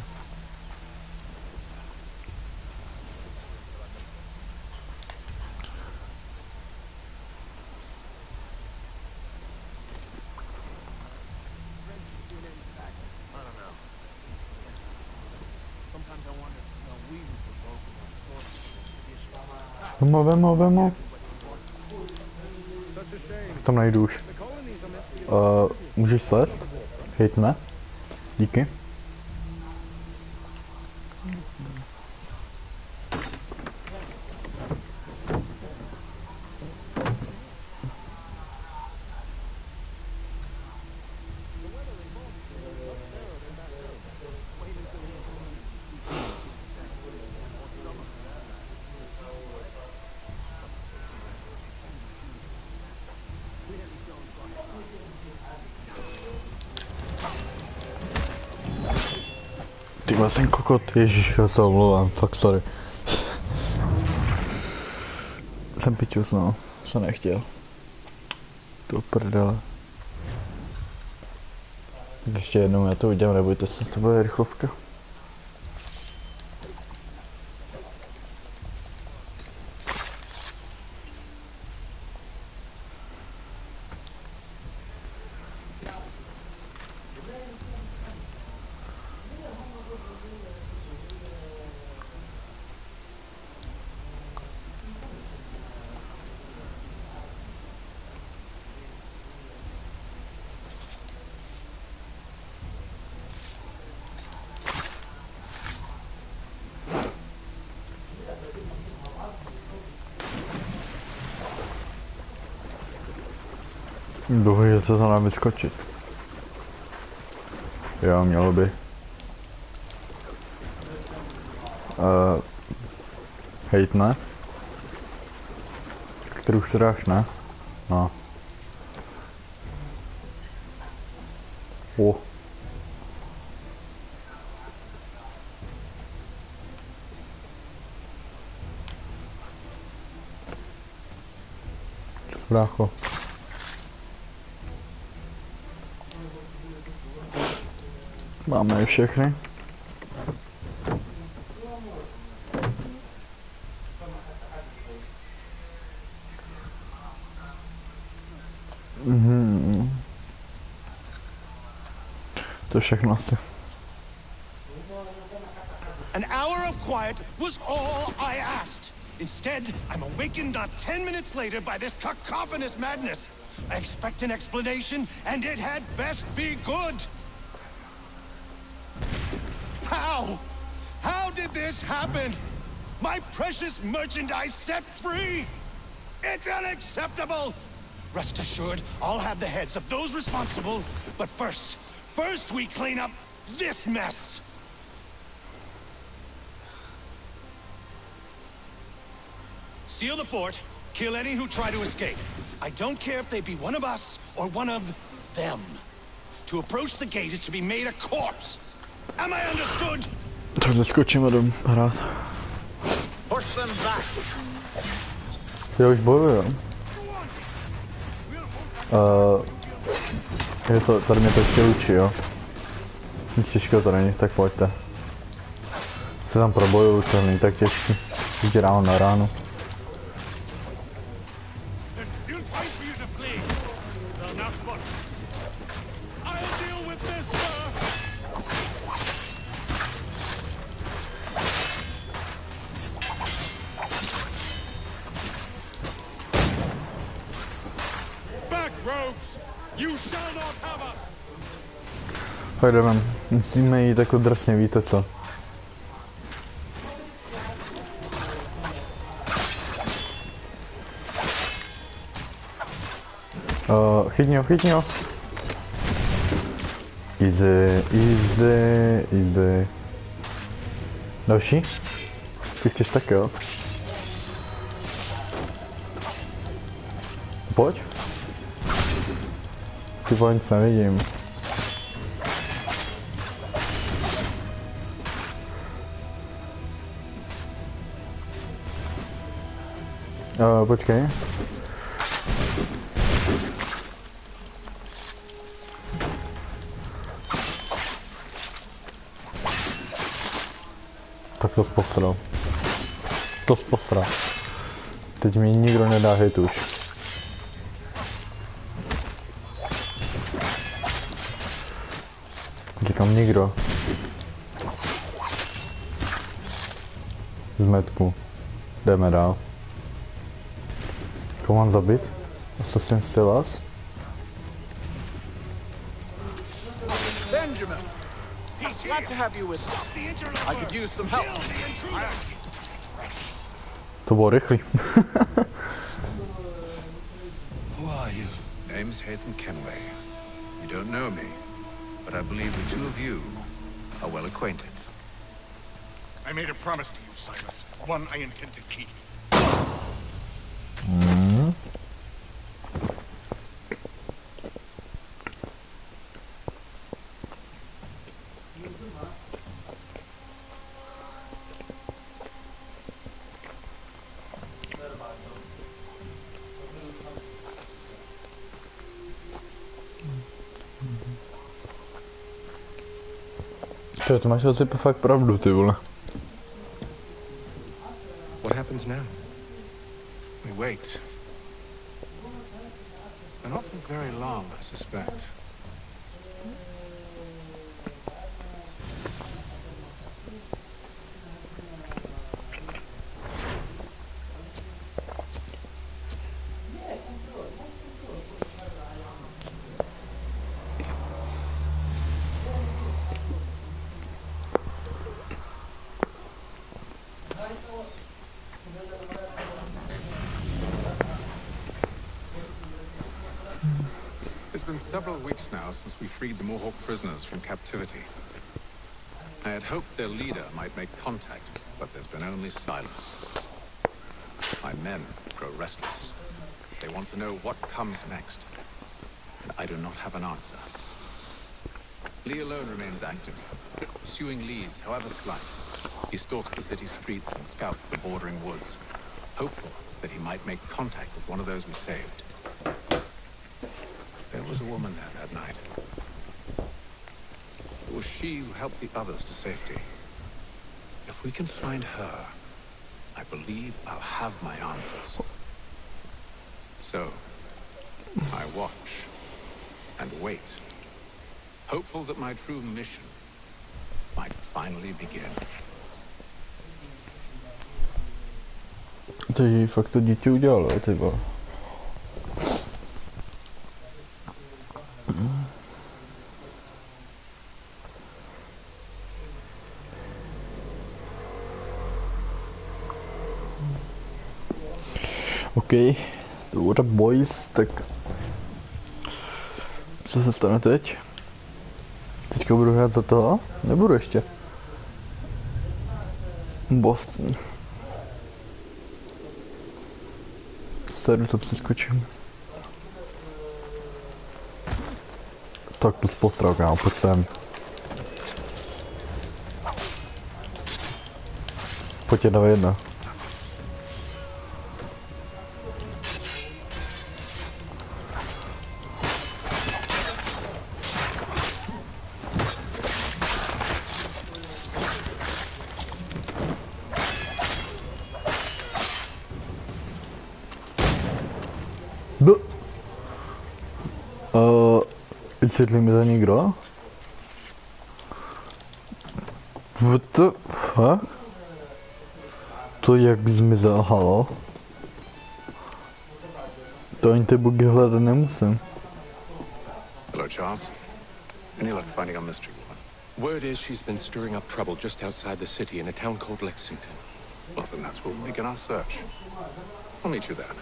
Speaker 18: Vemo. Tam najdu už. Můžeš slést? Hejtme. Díky. Ty vole, ten kokot, ježiš, já se omlouvám, fakt sorry. Jsem pičus, no, jsem nechtěl. To prdele. Tak ještě jednou já to udělám, nebojte se, to bude rychlovka. Doufám, že se to nám vyskočit. Jo, mělo by. Hejtne. Který už to dáš, ne? No. Brácho. Máme je všechny. To je všechno asi.
Speaker 9: An hour of quiet was all I asked. Instead, I'm awakened not 10 minutes later by this cacophonous madness. I expect an explanation, and it had best be good. How? How did this happen? My precious merchandise set free? It's unacceptable! Rest assured, I'll have the heads of those responsible. But first we clean up this mess! Seal the fort, kill any who try to escape. I don't care if they be one of us or one of them. To approach the gate is to be made a corpse. Am I understood?
Speaker 18: Tak teď skočím a jdem hrát. Já už bojuju. Je to, tady mě to ještě učí, jo. Nic těžkého to není, tak pojďte. Se tam probojuju, to není tak těžký. Jdi ráno na ránu. Tak jdeme, musíme jít jako drsně, víte co? Chytni ho. Easy. Další? Ty chceš tak, jo? Pojď. Ty vole, nic nevidím. Počkej. Tak to posral. Teď mi nikdo nedá hit už. Říkám nikdo. Zmetku. Jdeme dál. Koho mám zabít? Assassin Silas?
Speaker 1: Benjamin! Glad to have you with us. I could use some help.
Speaker 18: To bylo rychlý.
Speaker 19: Who are you? Name's Haytham Kenway. You don't know me, but I believe the two of you are well acquainted.
Speaker 11: I made a promise to you, Silas. One I intend to keep.
Speaker 18: To máš asi fakt pravdu, ty vole.
Speaker 19: What happens now? We wait. And not for very long, I suspect.
Speaker 2: It's been several weeks now since we freed the Mohawk prisoners from captivity. I had hoped their leader might make contact, but there's been only silence. My men grow restless. They want to know what comes next, and I do not have an answer. Lee alone remains active, pursuing leads, however slight. He stalks the city streets and scouts the bordering woods, hopeful that he might make contact with one of those we saved. There was a woman there that night. It was she who helped the others to safety. If we can find her, I believe I'll have my answers. So, I watch and wait, hopeful that my true mission might finally begin.
Speaker 18: Ty fakt to dítě udělalo, ty vole. OK, what up boys, tak co se stane teď? Teďka budu hrát za toho? Nebudu ještě. Boston. Sedu to přeskočím. Tak to spostral, kámo, pojď sem. Pojď 1v1. Vysvětlí mi to někdo? What the fuck? To jak zmizel, halo? To ani ty bugy hledat nemusím.
Speaker 19: Hello, Charles. Any luck finding our mystery woman?
Speaker 3: Word is she's been stirring up trouble just outside the city in a town called Lexington.
Speaker 19: Well, then that's where we'll begin our search. I'll meet you there.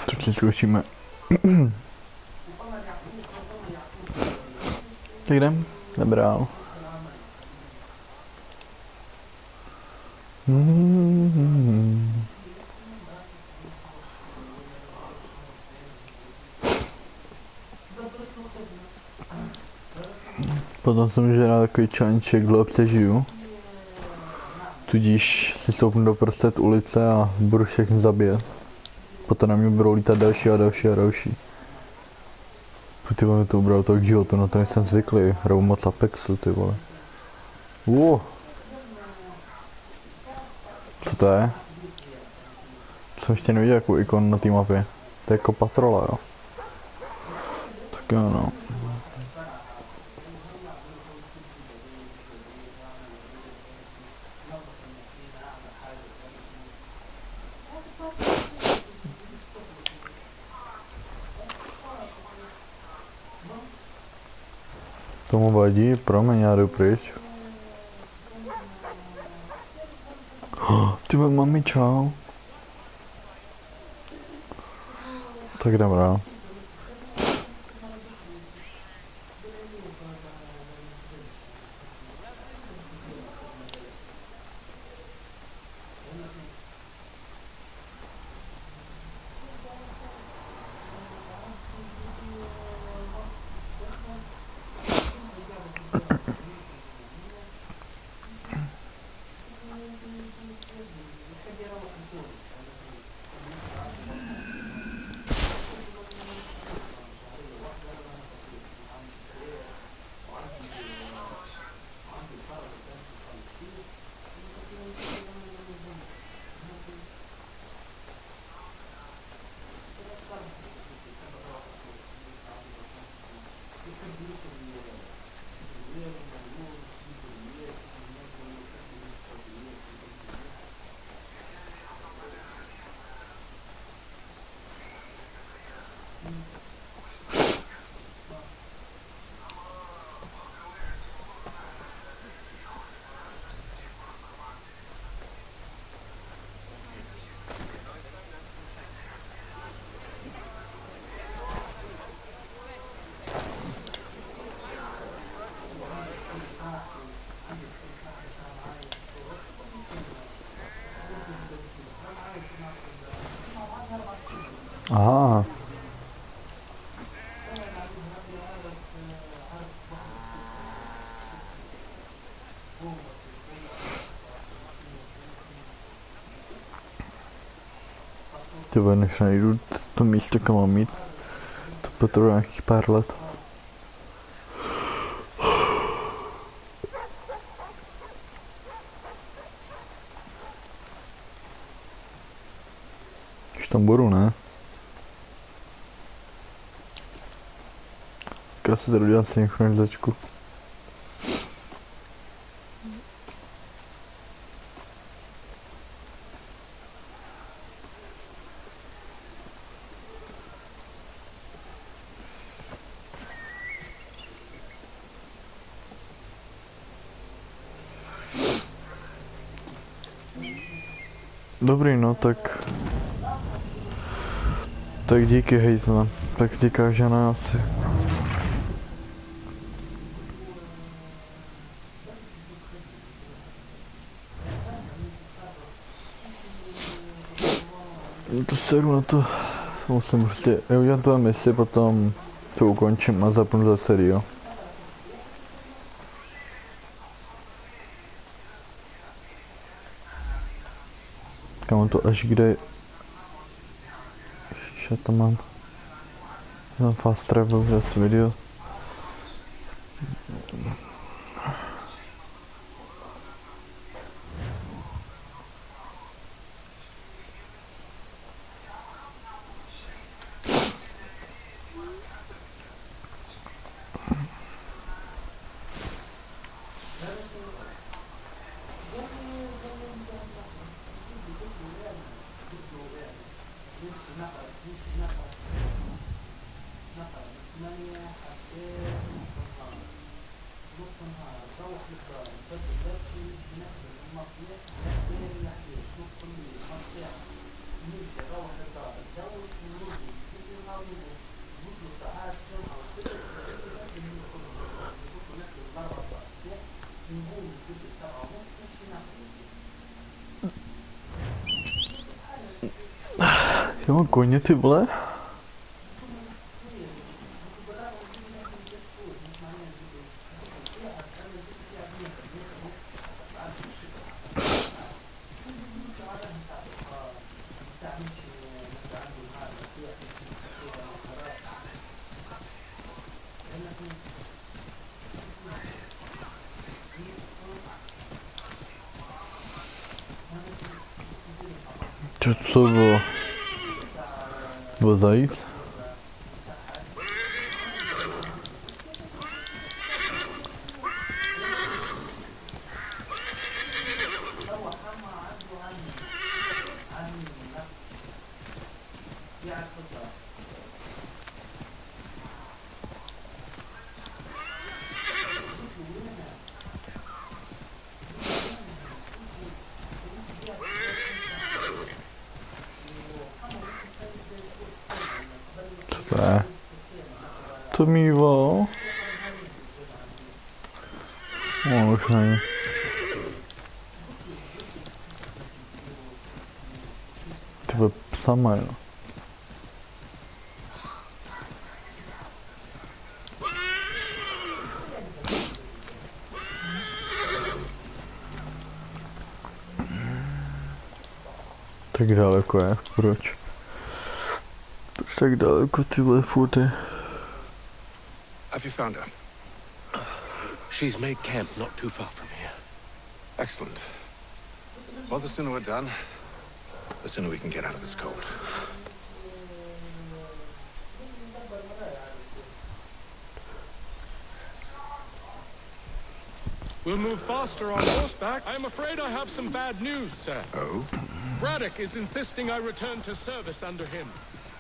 Speaker 18: Tak si zkoušíme. Tak jdem, nebral. Potom jsem žral takový čanček, kdo přežiju. Tudíž si stoupnu do prostřed ulice a budu všechny zabíjet. Potom na mě budou lítat další a další a další. Ty vole, mi to ubralo tolik životu, no to nejsem zvyklý. Hraju moc Apexu, ty vole. Co to je? Jsem ještě neviděl jakou ikonu na té mapě. To je jako patrola, jo. Tak jo, no. Tomu vadí, promiň, já jdu pryč. Ty mami, čau. Tak jdem rád. Aha. Ty vole, než najdu to místo, kam mám mít, to potřebuje nějakých pár let. Už tam budu, ne? Já si tady udělat synchronizačku. Dobrý, no tak... Tak díky, hejzle. Tak říkáš, že ne asi. To seru na to. Musím prostě udělat tu misi, potom to ukončím a zapnu za sérii. Kam to až kde... Ještě tam mám fast travel zase video. Já mám koně, ty vole. Co bylo? Bylo zajít? To mýval. No, už není. Ty vole, sama, jo. Tak daleko je, proč? Tak daleko ty vole furt je.
Speaker 19: Have you found her?
Speaker 3: She's made camp not too far from here.
Speaker 19: Excellent. Well, the sooner we're done, the sooner we can get out of this cold.
Speaker 3: We'll move faster on horseback. I'm afraid I have some bad news, sir.
Speaker 19: Oh?
Speaker 3: Braddock is insisting I return to service under him.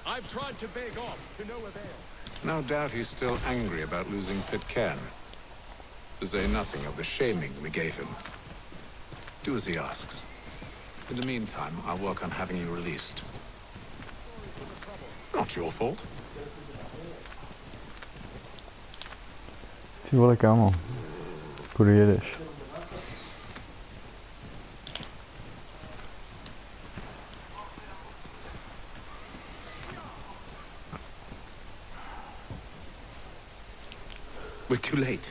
Speaker 3: I've tried to beg off, to no avail.
Speaker 19: No doubt he's still angry about losing Pitcairn. To say nothing of the shaming we gave him. Do as he asks. In the meantime, I'll work on having you released. Not your fault.
Speaker 18: Ty vole, kámo. Kudy jedeš?
Speaker 3: We're too late.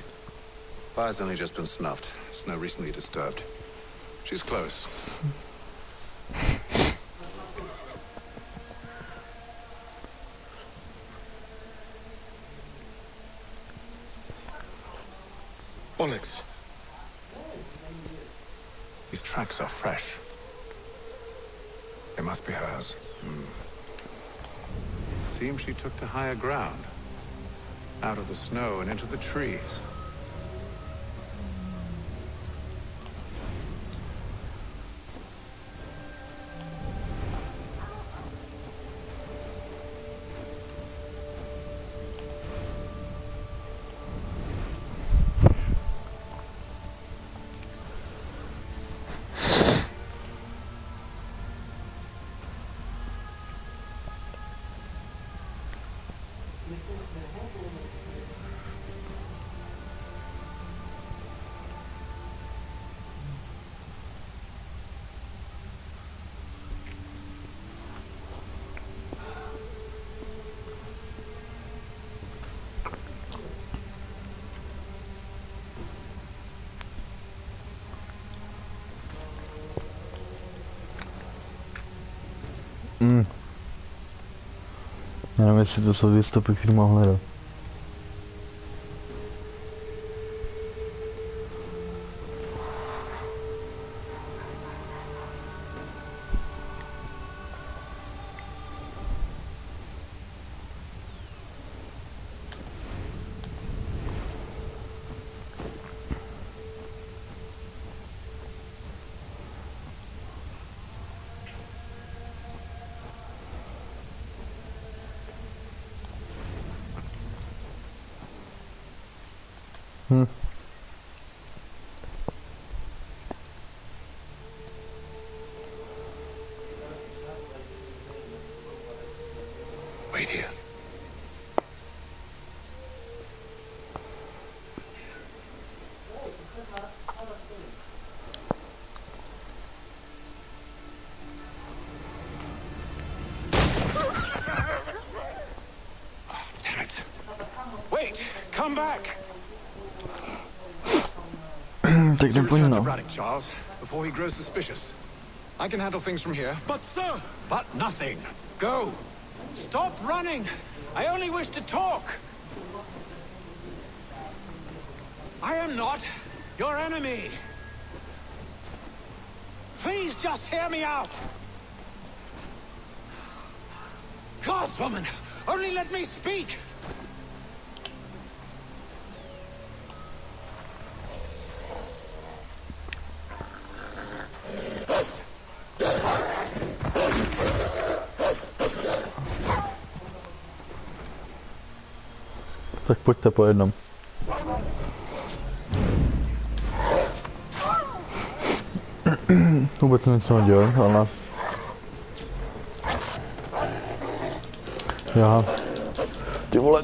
Speaker 19: Fire's only just been snuffed. Snow recently disturbed. She's close.
Speaker 3: Onyx.
Speaker 19: These tracks are fresh. They must be hers. Seems she took to higher ground. Out of the snow and into the trees.
Speaker 18: Já nevím, jestli to jsou ty stopy, které mám hledat.
Speaker 19: Wait here.
Speaker 2: Damn it. Wait! Come back!
Speaker 18: Tak jdem po ní, no.
Speaker 2: Braddock, Charles, before he grows suspicious. I can handle things from here.
Speaker 6: But sir!
Speaker 2: But nothing. Go! Stop running! I only wish to talk! I am not your enemy! Please just hear me out! Gods, woman! Only let me speak!
Speaker 18: Tak pojďte po jednom. Vůbec nic nedělej, ale... Já... Ty vole!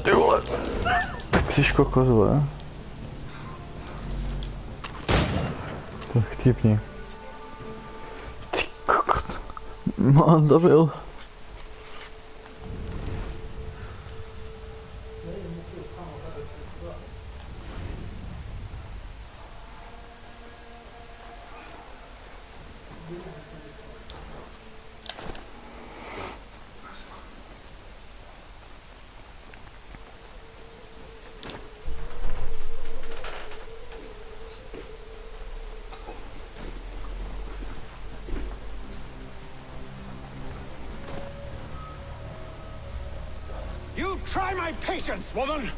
Speaker 18: Tak jsi kokos, vole. To je chcípni. Ty kokot. Mám zabil.
Speaker 2: You try my patience, woman!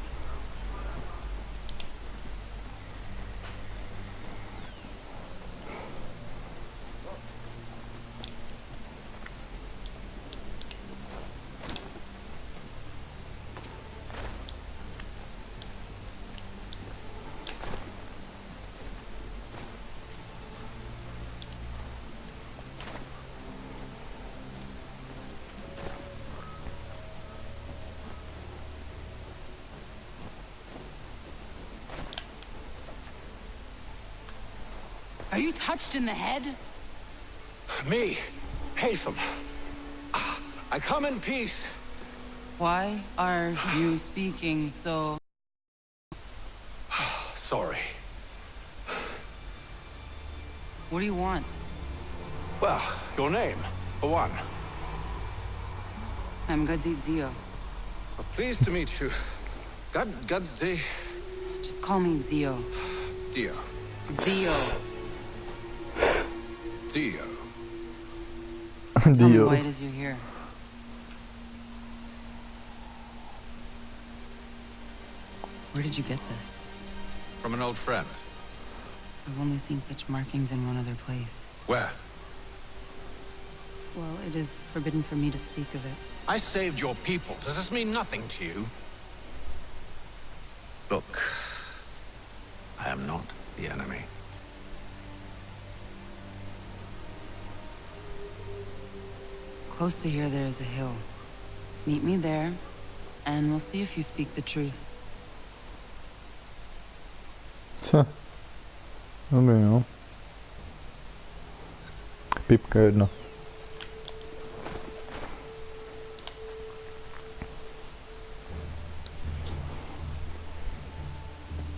Speaker 20: Are you touched in the head?
Speaker 2: Me, Hatham. I come in peace.
Speaker 20: Why are you speaking so...
Speaker 2: Sorry.
Speaker 20: What do you want?
Speaker 2: Well, your name, for one.
Speaker 20: I'm Gadzit Zio.
Speaker 2: Well, pleased to meet you. God's day.
Speaker 20: Just call me Zio.
Speaker 2: Dio.
Speaker 20: Zio.
Speaker 2: Dio.
Speaker 20: Tell me why it is you're here. Where did you get this?
Speaker 2: From an old friend.
Speaker 20: I've only seen such markings in one other place.
Speaker 2: Where?
Speaker 20: Well, it is forbidden for me to speak of it.
Speaker 2: I saved your people. Does this mean nothing to you? Look, I am not the enemy.
Speaker 20: Close to here, there is a hill. Meet me there, and we'll see if you speak the truth.
Speaker 18: Co? Dobrý, no. Pipka jedna.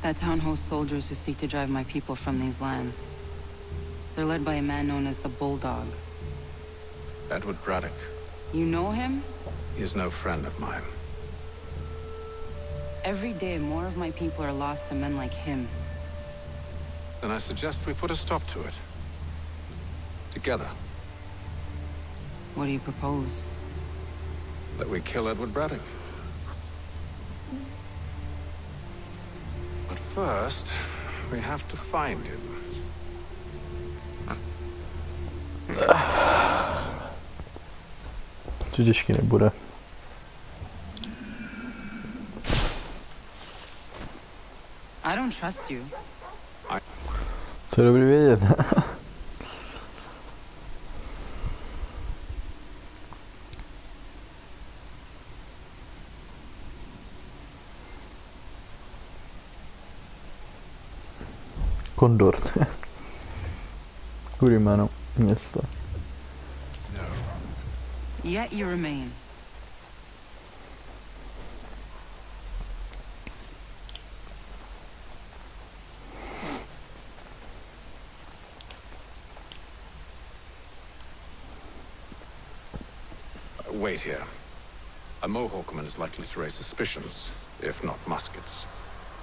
Speaker 20: That town hosts soldiers who seek to drive my people from these lands. They're led by a man known as the Bulldog.
Speaker 2: Edward Braddock.
Speaker 20: You know him?
Speaker 19: He is no friend of mine.
Speaker 20: Every day, more of my people are lost to men like him.
Speaker 19: Then I suggest we put a stop to it. Together.
Speaker 20: What do you propose?
Speaker 19: That we kill Edward Braddock. But first, we have to find him.
Speaker 18: Co těžký nebude.
Speaker 20: I don't trust you.
Speaker 18: To je dobrý vědět. Kondor. Dobrý jméno města.
Speaker 20: Yet you remain.
Speaker 19: Wait here. A Mohawkman is likely to raise suspicions, if not muskets.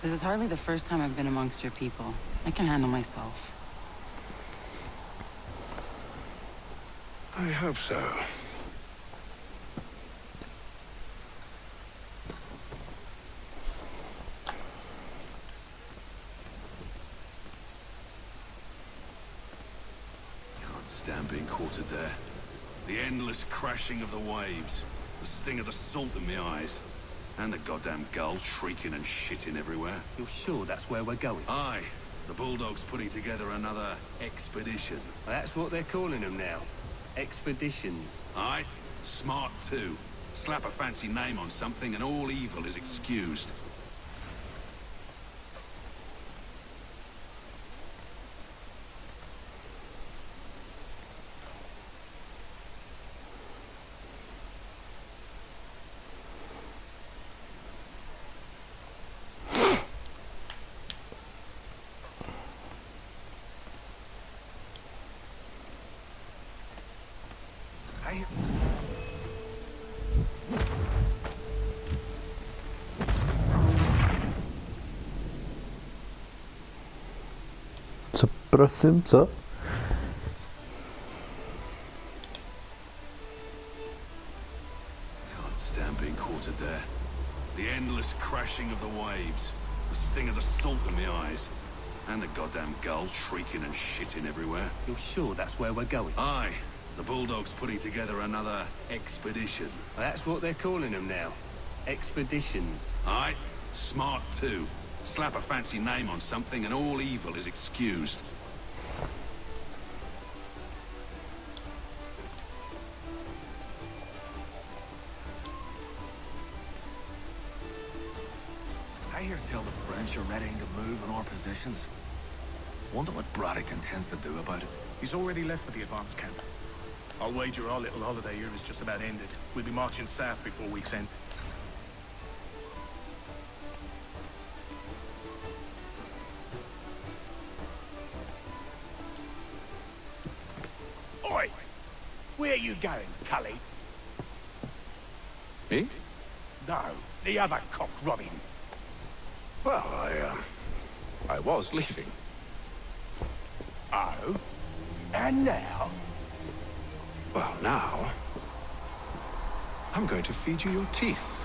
Speaker 20: This is hardly the first time I've been amongst your people. I can handle myself.
Speaker 19: I hope so.
Speaker 6: Can't stand being quartered there. The endless crashing of the waves, the sting of the salt in my eyes, and the goddamn gulls shrieking and shitting everywhere.
Speaker 10: You're sure that's where we're going?
Speaker 6: Aye. The Bulldog's putting together another expedition.
Speaker 10: That's what they're calling them now. Expeditions.
Speaker 6: Aye. Smart too. Slap a fancy name on something and all evil is excused.
Speaker 18: Prosím, co?
Speaker 6: Can't stand being quartered there. The endless crashing of the waves, the sting of the salt in my eyes, and the goddamn gulls shrieking and shitting everywhere.
Speaker 10: You're sure that's where we're going?
Speaker 6: Aye. The Bulldog's putting together another expedition.
Speaker 10: That's what they're calling them now. Expeditions.
Speaker 6: Aye. Smart too. Slap a fancy name on something and all evil is excused.
Speaker 8: I hear tell the French are ready to move on our positions. Wonder what Braddock intends to do about it.
Speaker 7: He's already left for the advance camp. I'll wager our little holiday here is just about ended. We'll be marching south before week's end. Oi! Where you going, Cully?
Speaker 19: Me?
Speaker 7: No, the other cock Robin.
Speaker 19: Well, I was leaving.
Speaker 7: Oh? And now?
Speaker 19: Well, now... I'm going to feed you your teeth.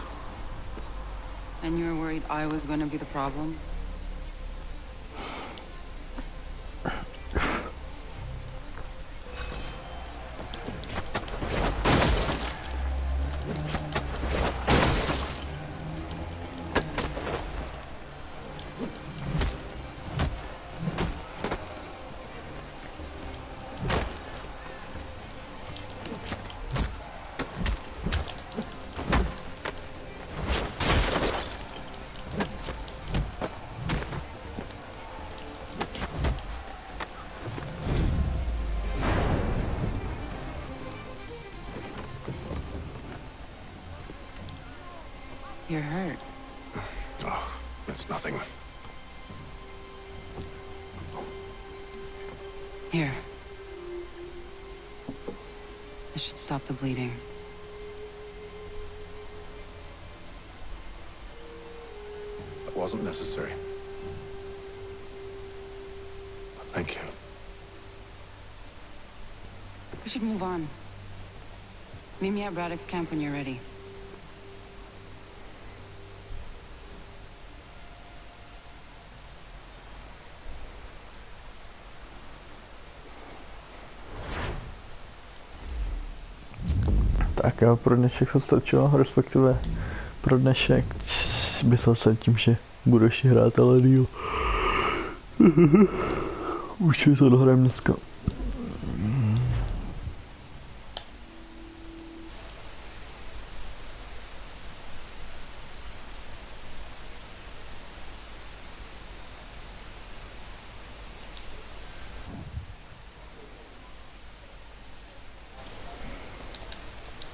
Speaker 20: And you were worried I was going to be the problem? You're hurt.
Speaker 19: Oh, it's nothing.
Speaker 20: Here. I should stop the bleeding.
Speaker 19: wasn't necessary. But thank you.
Speaker 20: We should move on. Meet me at Braddock's camp when you're ready.
Speaker 18: Tak jo, pro dnešek se stačilo, respektive pro dnešek myslel jsem tím, že budu ještě hrát, ale díl. Už si to dohrajem dneska.